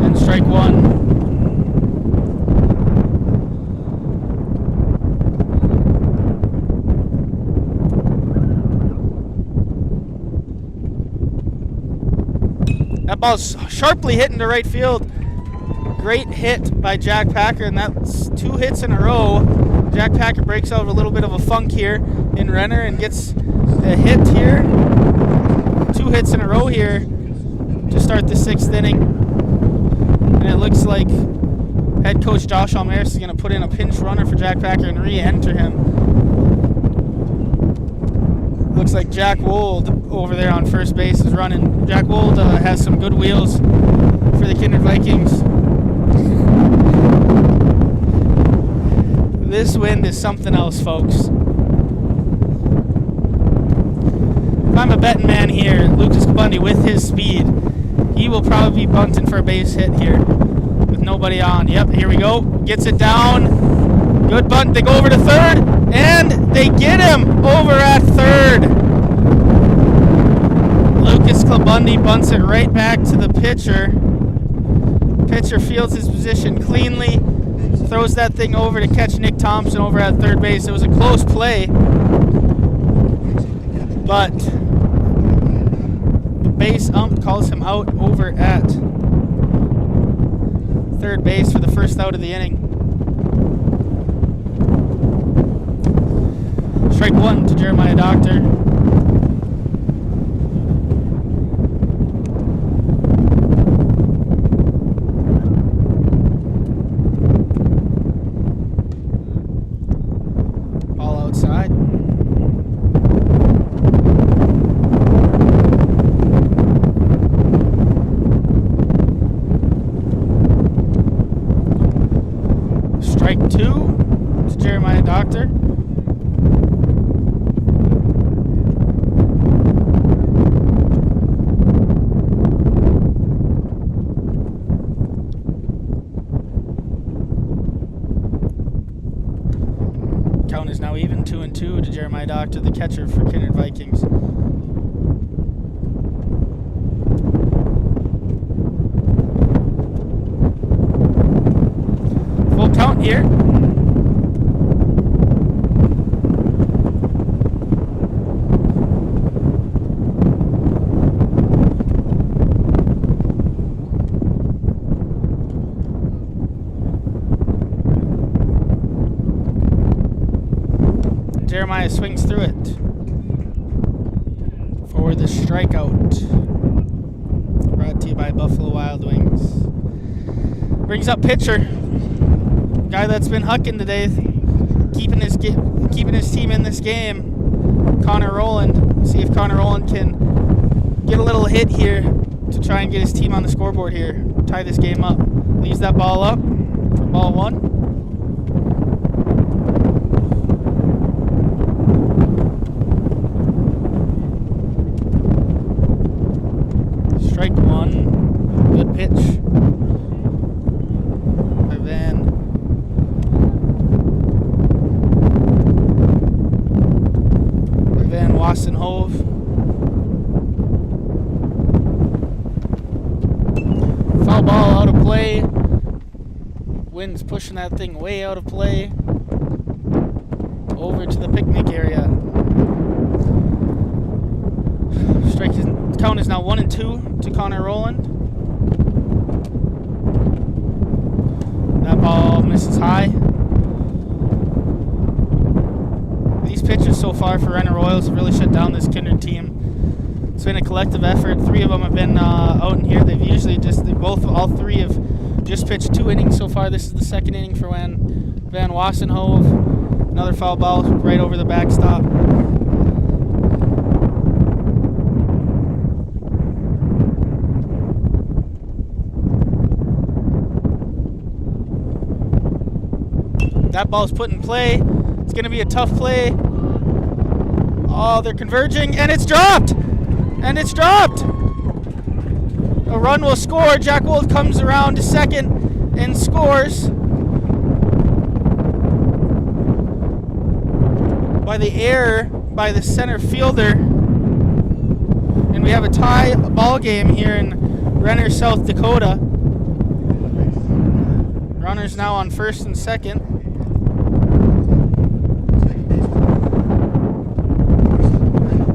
And strike 1. That ball's sharply hit into right field. Great hit by Jack Packer, and that's 2 hits in a row. Jack Packer breaks out a little bit of a funk here in Renner and gets a hit here. 2 hits in a row here to start the 6th inning. And it looks like head coach Josh Almaris is going to put in a pinch runner for Jack Packer and re-enter him. Looks like Jack Wold over there on first base is running. Jack Wold has some good wheels for the Kindred Vikings. This wind is something else, folks. If I'm a betting man here, Lucas Kabundy with his speed, he will probably be bunting for a base hit here with nobody on. Yep, here we go. Gets it down. Good bunt. They go over to third, and they get him over at third. Lucas Kabundy bunts it right back to the pitcher. Pitcher fields his position cleanly. Throws that thing over to catch Nick Thompson over at third base. It was a close play, but the base ump calls him out over at third base for the first out of the inning. Strike 1 to Jeremiah Doctor. my doctor, the catcher for Kindred Vikings. Full count here. Jeremiah swings through it for the strikeout. Brought to you by Buffalo Wild Wings. Brings up pitcher. Guy that's been hucking today, keeping his team in this game. Connor Rowland. See if Connor Rowland can get a little hit here to try and get his team on the scoreboard here. Tie this game up. Leaves that ball up for ball one. Strike one. Good pitch. By Van. By Van Wassenhove. Foul ball out of play. Wind's pushing that thing way out of play. Over to the picnic area. Count is now 1-2 to Connor Rowland. That ball misses high. These pitches so far for Renner Royals have really shut down this Kindred team. It's been a collective effort. 3 of them have been out in here. All 3 have just pitched 2 innings so far. This is the 2nd inning for Van Wassenhove. Another foul ball right over the backstop. That ball's put in play. It's going to be a tough play. Oh, they're converging, and it's dropped! And it's dropped! A run will score. Jack Wold comes around to second and scores. By the error by the center fielder. And we have a tie ball game here in Renner, South Dakota. Runners now on first and second.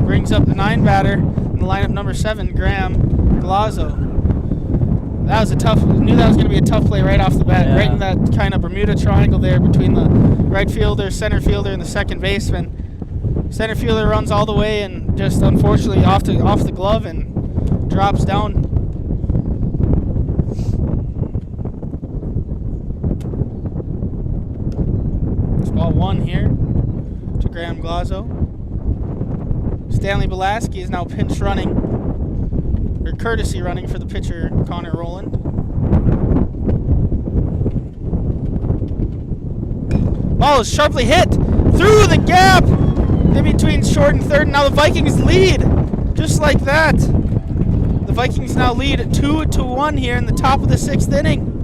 Brings up the 9 batter in the lineup, number 7, Graham Glazzo. That was knew that was going to be a tough play right off the bat. Yeah. Right in that kind of Bermuda triangle there between the right fielder, center fielder, and the second baseman. Center fielder runs all the way and just unfortunately off the glove and drops down. It's ball 1 here to Graham Glazzo. Stanley Belaski is now pinch running, or courtesy running for the pitcher, Connor Rowland. Ball is sharply hit through the gap in between short and third. Now the Vikings lead, just like that. The Vikings now lead 2-1 here in the top of the 6th inning.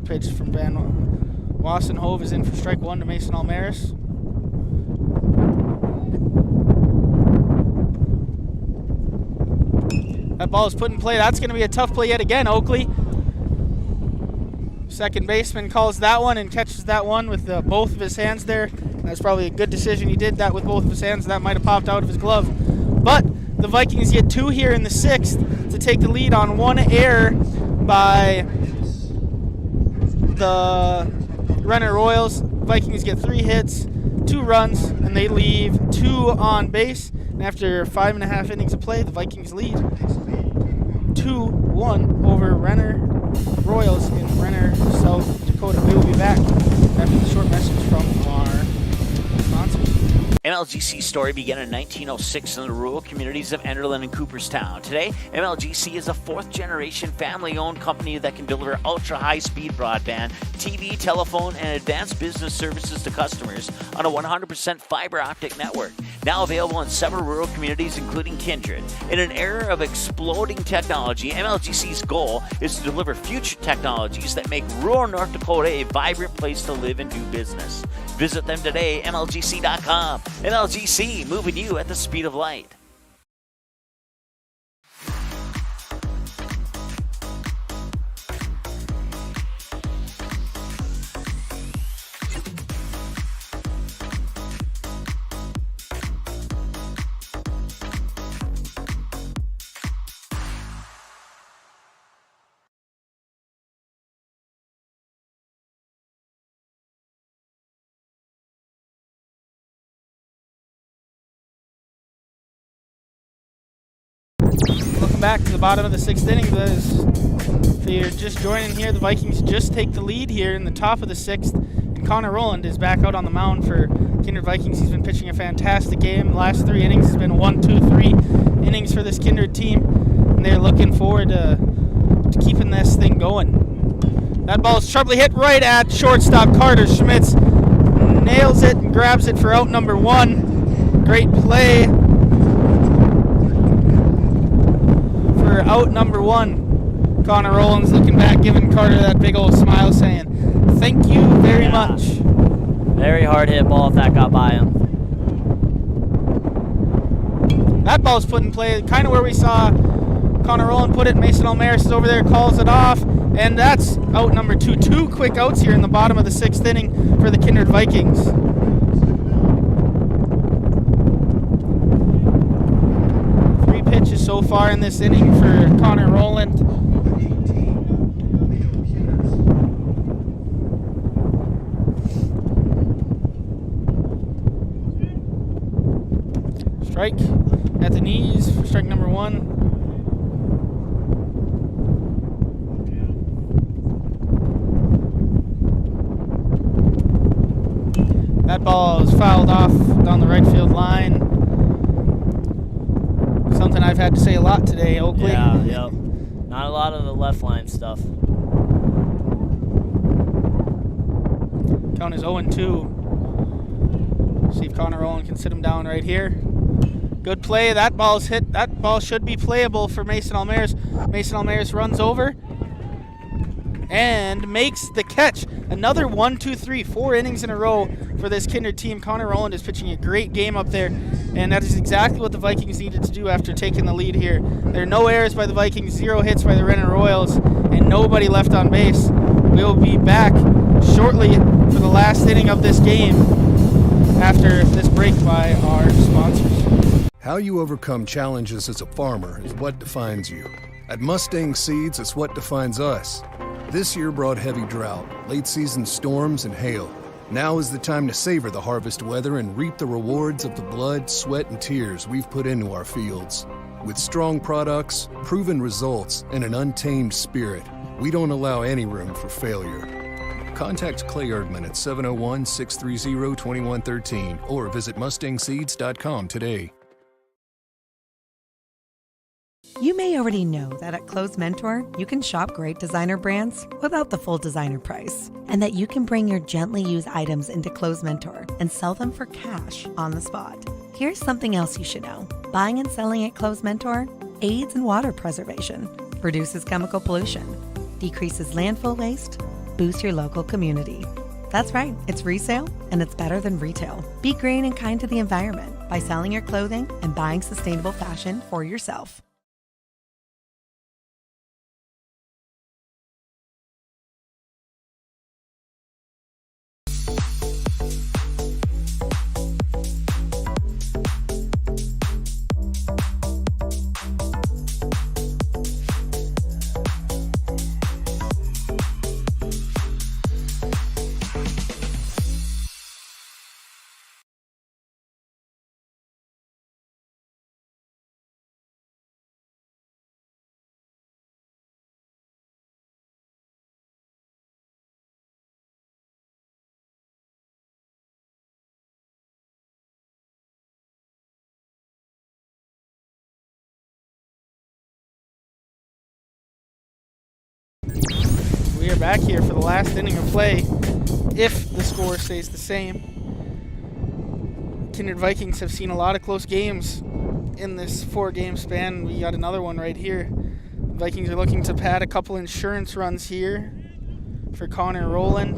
Pitch from Van Wassenhove is in for strike 1 to Mason Almaris. That ball is put in play. That's going to be a tough play yet again, Oakley. Second baseman calls that one and catches that one with both of his hands there. That's probably a good decision. He did that with both of his hands. That might have popped out of his glove. But the Vikings get 2 here in the 6th to take the lead on 1 error by the Renner Royals. Vikings get 3 hits, 2 runs, and they leave 2 on base. And after 5.5 innings of play, the Vikings lead 2-1 over Renner Royals in Renner, South Dakota. We will be back after the short message from our sponsors. MLGC's story began in 1906 in the rural communities of Enderlin and Cooperstown. Today, MLGC is a fourth-generation family-owned company that can deliver ultra-high-speed broadband, TV, telephone, and advanced business services to customers on a 100% fiber optic network. Now available in several rural communities, including Kindred. In an era of exploding technology, MLGC's goal is to deliver future technologies that make rural North Dakota a vibrant place to live and do business. Visit them today, MLGC.com. MLGC, moving you at the speed of light. Welcome back to the bottom of the sixth inning. If you're just joining here, the Vikings just take the lead here in the top of the sixth. And Connor Rowland is back out on the mound for Kindred Vikings. He's been pitching a fantastic game. The last 3 innings has been 1, 2, 3 innings for this Kindred team. And they're looking forward to keeping this thing going. That ball is sharply hit right at shortstop Carter Schmitz. Nails it and grabs it for out number 1. Great play for out number 1. Connor Rowland's looking back, giving Carter that big old smile, saying, "Thank you very much." Very hard hit ball if that got by him. That ball's put in play, kind of where we saw Connor Rowland put it. Mason Almaris is over there, calls it off, and that's out number 2. 2 quick outs here in the bottom of the sixth inning for the Kindred Vikings. Pitches so far in this inning for Connor Rowland. Strike at the knees for strike number 1. That ball is fouled off down the right field line. Something I've had to say a lot today, Oakley. Yeah, yep. Not a lot of the left line stuff. Count is 0-2. See if Connor Rowland can sit him down right here. Good play. That ball's hit. That ball should be playable for Mason Almaris. Mason Almaris runs over and makes the catch. Another 1, 2, 3, 4 innings in a row for this Kindred team. Connor Rowland is pitching a great game up there, and that is exactly what the Vikings needed to do after taking the lead here. There are no errors by the Vikings, 0 hits by the Renner Royals, and nobody left on base. We'll be back shortly for the last inning of this game after this break by our sponsors. How you overcome challenges as a farmer is what defines you. At Mustang Seeds, it's what defines us. This year brought heavy drought, late-season storms, and hail. Now is the time to savor the harvest weather and reap the rewards of the blood, sweat, and tears we've put into our fields. With strong products, proven results, and an untamed spirit, we don't allow any room for failure. Contact Clay Erdman at 701-630-2113 or visit mustangseeds.com today. You may already know that at Close Mentor, you can shop great designer brands without the full designer price, and that you can bring your gently used items into Close Mentor and sell them for cash on the spot. Here's something else you should know. Buying and selling at Close Mentor aids in water preservation, reduces chemical pollution, decreases landfill waste, boosts your local community. That's right, it's resale, and it's better than retail. Be green and kind to the environment by selling your clothing and buying sustainable fashion for yourself. back here for the last inning of play if the score stays the same. Kindred Vikings have seen a lot of close games in this 4-game span. We got another one right here. Vikings are looking to pad a couple insurance runs here for Connor Rowland.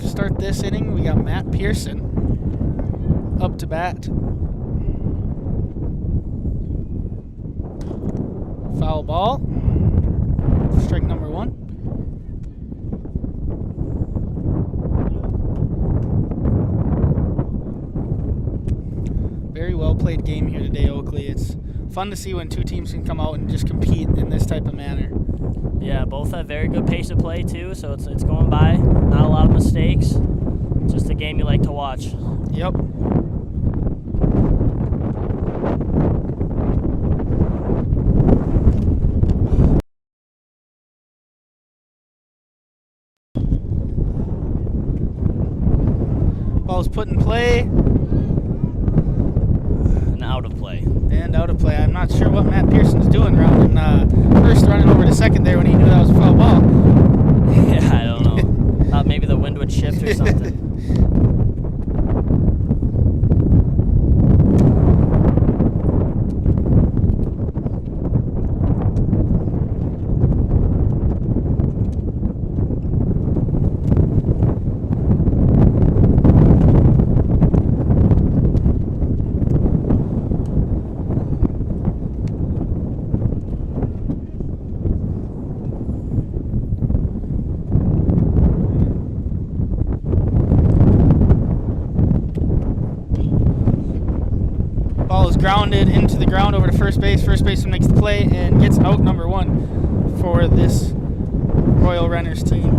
To start this inning, we got Matt Pearson up to bat. Foul ball. Strike number 1. Very well played game here today, Oakley. It's fun to see when two teams can come out and just compete in this type of manner. Yeah, both have very good pace of play too, so it's going by. Not a lot of mistakes. Just a game you like to watch. Yep. Ball's put in play. And out of play. And out of play. I'm not sure what Matt Pearson's doing rounding first, running over to second there when he knew that was a foul ball. Yeah, I don't know. Thought maybe the wind would shift or something. Grounded into the ground over to first base. First baseman makes the play and gets out number 1 for this Royal Renners team.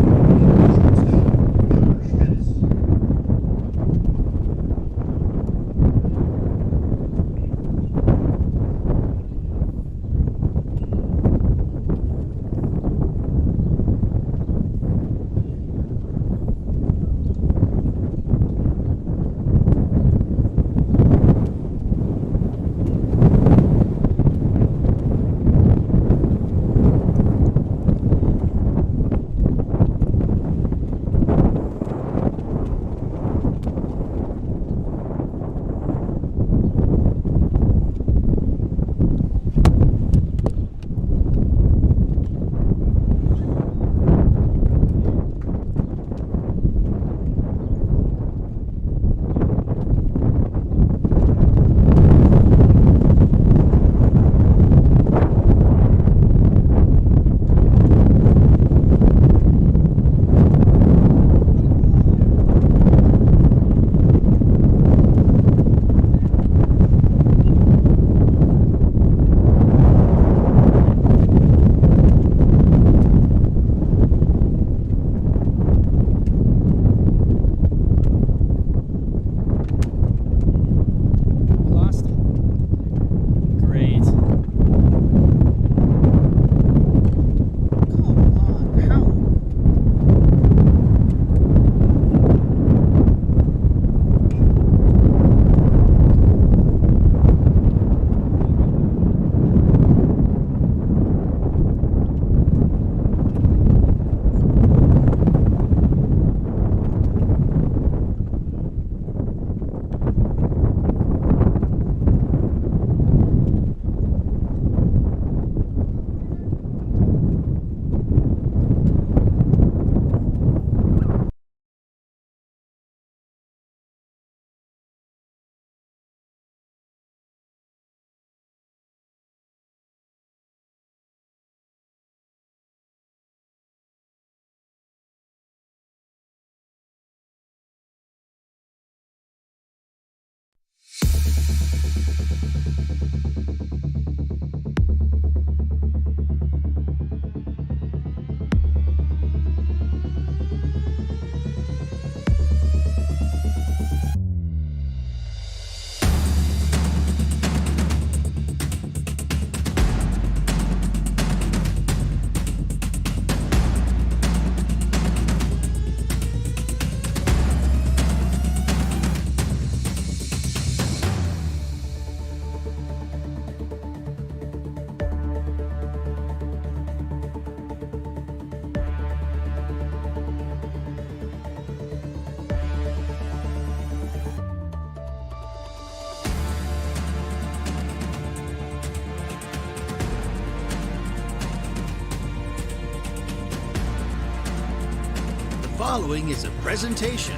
following is a presentation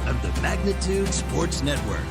of the Magnitude Sports Network.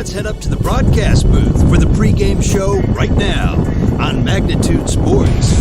Let's head up to the broadcast booth for the pregame show right now on Magnitude Sports.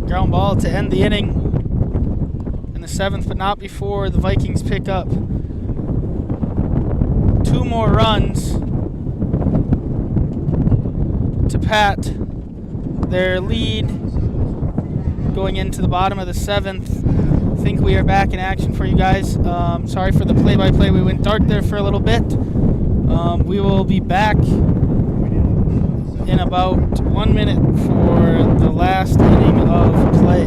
Ground ball to end the inning in the 7th, but not before the Vikings pick up 2 more runs to pat their lead going into the bottom of the 7th. I think we are back in action for you guys. Sorry for the play-by-play. We went dark there for a little bit. We will be back in about 1 minute for the last inning of play.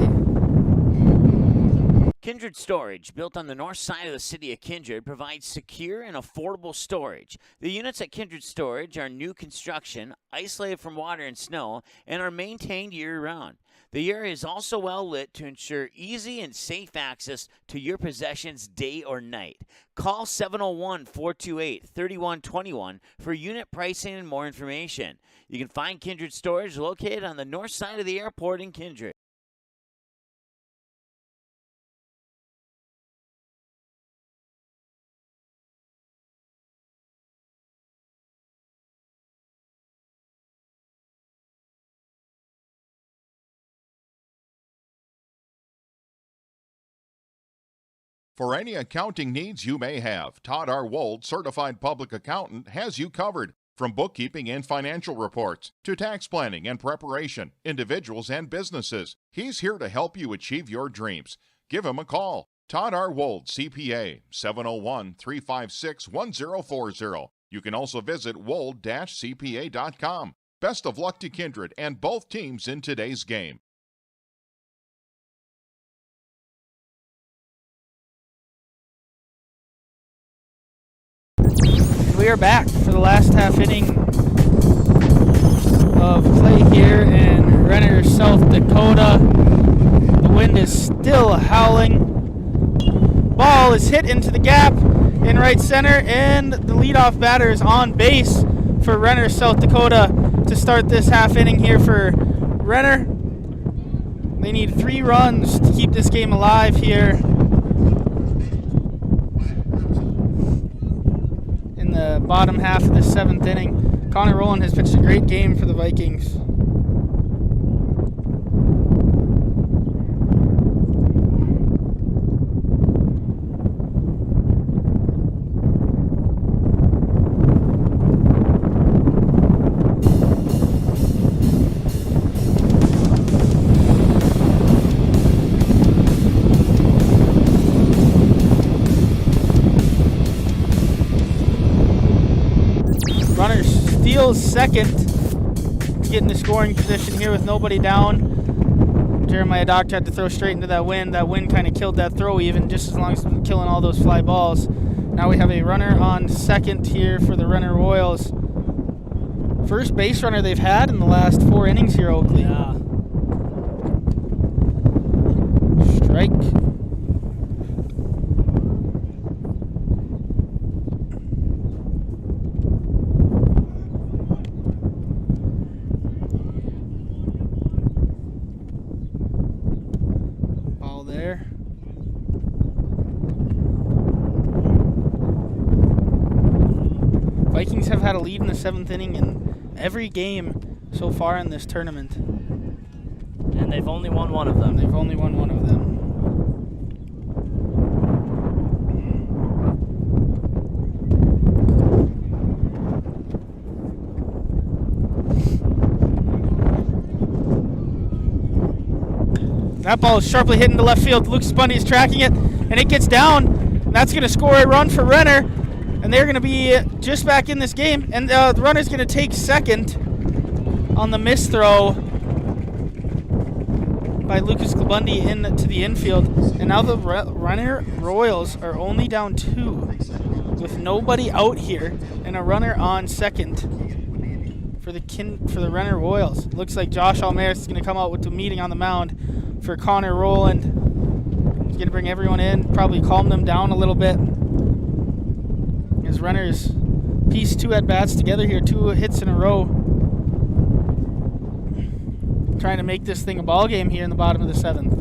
Kindred Storage, built on the north side of the city of Kindred, provides secure and affordable storage. The units at Kindred Storage are new construction, isolated from water and snow, and are maintained year-round. The area is also well lit to ensure easy and safe access to your possessions day or night. Call 701-428-3121 for unit pricing and more information. You can find Kindred Storage located on the north side of the airport in Kindred. For any accounting needs you may have, Todd R. Wold, Certified Public Accountant, has you covered. From bookkeeping and financial reports to tax planning and preparation, individuals and businesses, he's here to help you achieve your dreams. Give him a call. Todd R. Wold, CPA, 701-356-1040. You can also visit wold-cpa.com. Best of luck to Kindred and both teams in today's game. We are back for the last half inning of play here in Renner, South Dakota. The wind is still howling. Ball is hit into the gap in right center, and the leadoff batter is on base for Renner, South Dakota to start this half inning here for Renner. They need 3 runs to keep this game alive here. The bottom half of the 7th inning. Connor Rowland has pitched a great game for the Vikings. Runner steals second to get in the scoring position here with nobody down. Jeremiah Doctor had to throw straight into that wind. That wind kind of killed that throw even, just as long as killing all those fly balls. Now we have a runner on second here for the Renner Royals. First base runner they've had in the last 4 innings here, Oakley. Yeah. Strike. Vikings have had a lead in the 7th inning in every game so far in this tournament. And they've only won one of them. That ball is sharply hit into left field. Lucas Bundy is tracking it, and it gets down. That's going to score a run for Renner. And they're going to be just back in this game. And the runner's going to take second on the missed throw by Lucas Bundy into the infield. And now the Renner Royals are only down 2 with nobody out here and a runner on second for the Renner Royals. Looks like Josh Almaris is going to come out with the meeting on the mound for Connor Rowland. He's going to bring everyone in, probably calm them down a little bit. His Renner's pieced 2 at-bats together here, 2 hits in a row. Trying to make this thing a ball game here in the bottom of the 7th.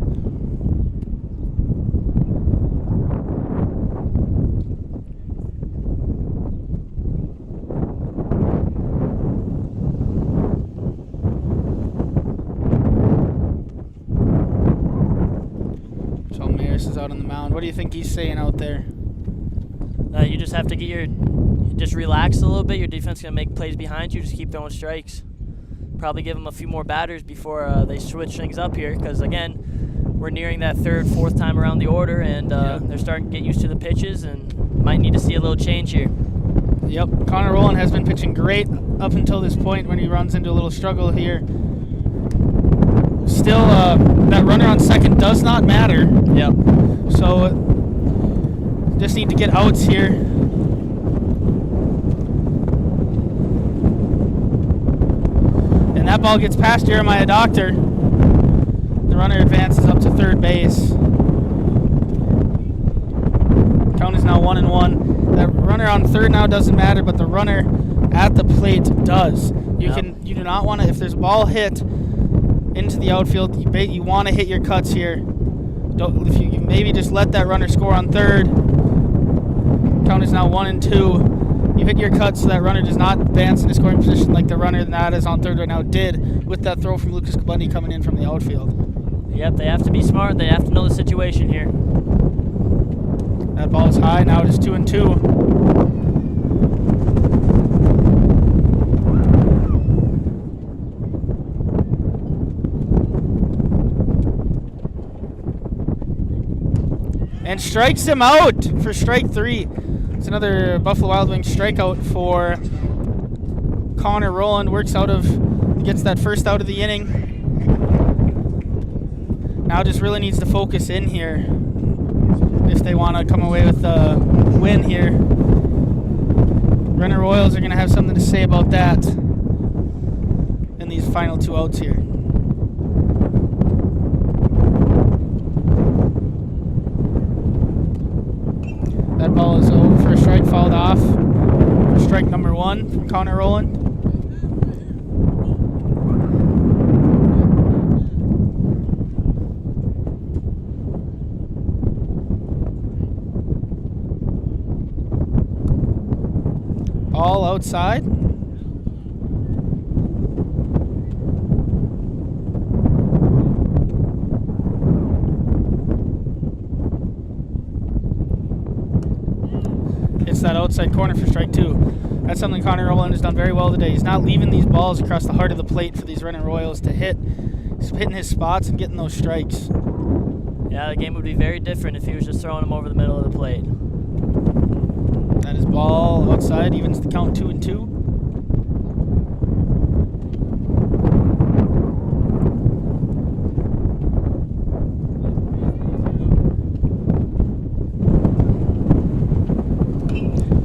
Chris is out on the mound. What do you think he's saying out there? You just have to just relax a little bit. Your defense is going to make plays behind you. Just keep throwing strikes. Probably give them a few more batters before they switch things up here because, again, we're nearing that third, fourth time around the order, and they're starting to get used to the pitches and might need to see a little change here. Yep, Connor Rowland has been pitching great up until this point when he runs into a little struggle here. Still, that runner on second does not matter. Yep. So, just need to get outs here. And that ball gets past Jeremiah Doctor. The runner advances up to third base. Count is now 1-1. That runner on third now doesn't matter, but the runner at the plate does. You do not want to, if there's a ball hit into the outfield, you want to hit your cuts here. If you maybe just let that runner score on third. Count is now 1-2. You hit your cuts so that runner does not advance in a scoring position like the runner that is on third right now did with that throw from Lucas Kabundy coming in from the outfield. Yep, they have to be smart. They have to know the situation here. That ball is high. Now it is 2-2. And strikes him out for strike 3. It's another Buffalo Wild Wings strikeout for Connor Rowland. Gets that first out of the inning. Now just really needs to focus in here if they want to come away with the win here. Renner Royals are going to have something to say about that in these final 2 outs here. That ball is over for a strike, fouled off for strike number 1 from Connor Rowland. All outside. Hits that outside corner for strike 2. That's something Connor Rowland has done very well today. He's not leaving these balls across the heart of the plate for these Renner Royals to hit. He's hitting his spots and getting those strikes. Yeah, the game would be very different if he was just throwing them over the middle of the plate. That is ball outside, evens the count 2-2.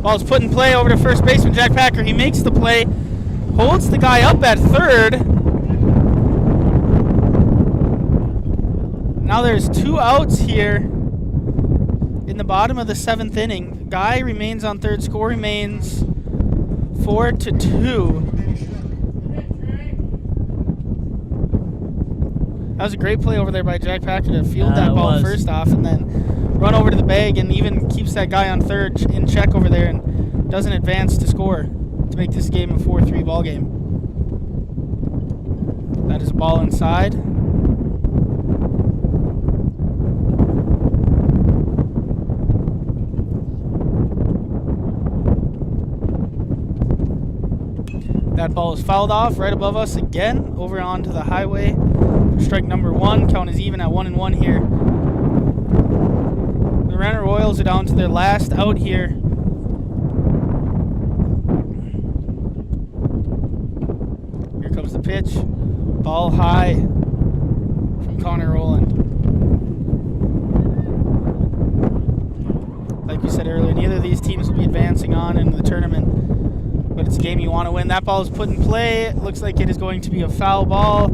Ball's put in play over to first baseman Jack Packer. He makes the play, holds the guy up at third. Now there's 2 outs here in the bottom of the 7th inning. Guy remains on third. Score remains 4-2. That was a great play over there by Jack Packer to field that ball first off and then run over to the bag and even keeps that guy on third in check over there and doesn't advance to score to make this game a 4-3 ball game. That is a ball inside. That ball is fouled off right above us again, over onto the highway. Strike number 1. Count is even at 1-1 here. The Renner Royals are down to their last out here. Here comes the pitch. Ball high from Connor Rowland. Like we said earlier, neither of these teams will be advancing on into the tournament. But it's a game you want to win. That ball is put in play. It looks like it is going to be a foul ball.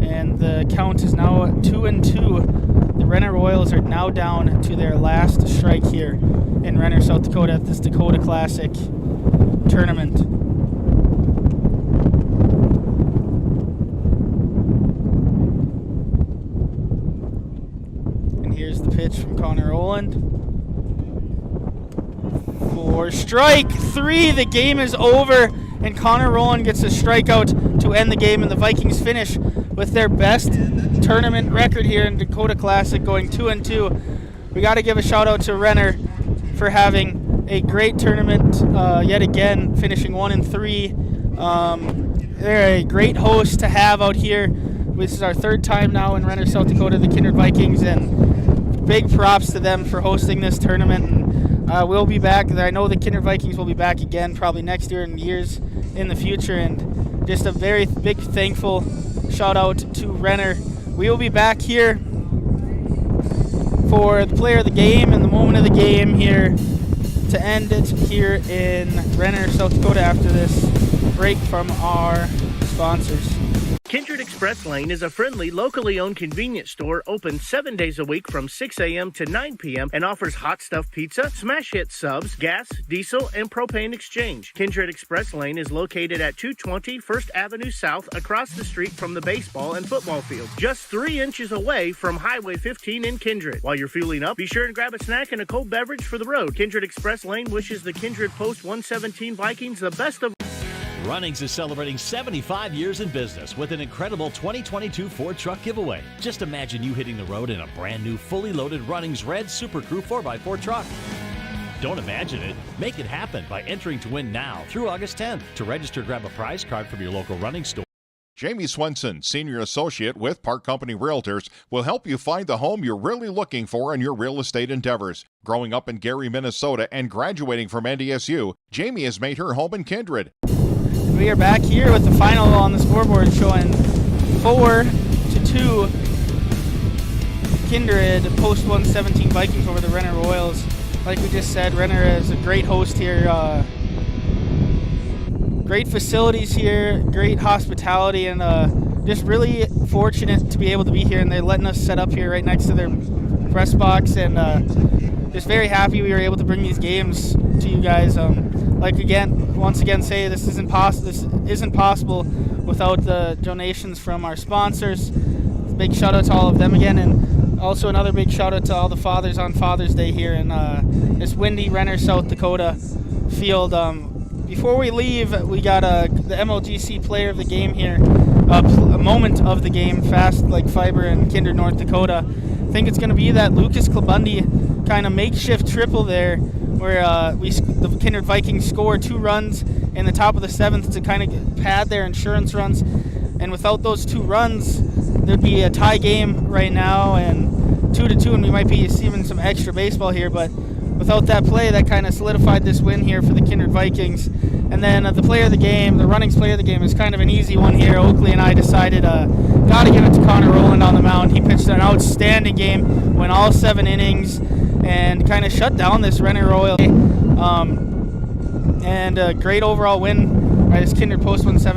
And the count is now 2-2. The Renner Royals are now down to their last strike here in Renner, South Dakota at this Dakota Classic tournament. And here's the pitch from Connor Rowland. For strike 3, the game is over, and Connor Rowland gets a strikeout to end the game, and the Vikings finish with their best tournament record here in Dakota Classic, going 2-2. We got to give a shout out to Renner for having a great tournament yet again, finishing 1-3. They're a great host to have out here. This is our third time now in Renner, South Dakota, the Kindred Vikings, and big props to them for hosting this tournament. And we'll be back. I know the Kindred Vikings will be back again probably next year and years in the future, and just a very big thankful shout out to Renner. We will be back here for the player of the game and the moment of the game here to end it here in Renner, South Dakota after this break from our sponsors. Kindred Express Lane is a friendly, locally owned convenience store open 7 days a week from 6 a.m. to 9 p.m. and offers hot stuffed pizza, smash hit subs, gas, diesel, and propane exchange. Kindred Express Lane is located at 220 First Avenue South across the street from the baseball and football field, just 3 inches away from Highway 15 in Kindred. While you're fueling up, be sure and grab a snack and a cold beverage for the road. Kindred Express Lane wishes the Kindred Post 117 Vikings the best of. Runnings is celebrating 75 years in business with an incredible 2022 Ford truck giveaway. Just imagine you hitting the road in a brand new fully loaded Runnings Red Super Crew 4x4 truck. Don't imagine it. Make it happen by entering to win now through August 10th. To register, grab a prize card from your local running store. Jamie Swenson, Senior Associate with Park Company Realtors, will help you find the home you're really looking for in your real estate endeavors. Growing up in Gary, Minnesota, and graduating from NDSU, Jamie has made her home in Kindred. We are back here with the final on the scoreboard showing 4-2 Kindred Post 117 Vikings over the Renner Royals. Like we just said, Renner is a great host here. Great facilities here, great hospitality, and just really fortunate to be able to be here. And they're letting us set up here right next to their press box, and just very happy we were able to bring these games to you guys. Once again, say this isn't possible without the donations from our sponsors. Big shout out to all of them again, and also another big shout out to all the fathers on Father's Day here in this windy Renner, South Dakota field. Before we leave, we got the MLGC player of the game here, a moment of the game, fast like fiber in Kindred, North Dakota. I think it's going to be that Lucas Klabundi kind of makeshift triple there, where the Kindred Vikings score 2 runs in the top of the 7th to kind of pad their insurance runs. And without those 2 runs, there'd be a tie game right now, and 2-2, and we might be receiving some extra baseball here. But without that play, that kind of solidified this win here for the Kindred Vikings. And then the player of the game, the Runnings player of the game, is kind of an easy one here. Oakley and I decided got to give it to Connor Rowland on the mound. He pitched an outstanding game, went all 7 innings, and kind of shut down this Renner Royal. And a great overall win by this Kindred Post 117.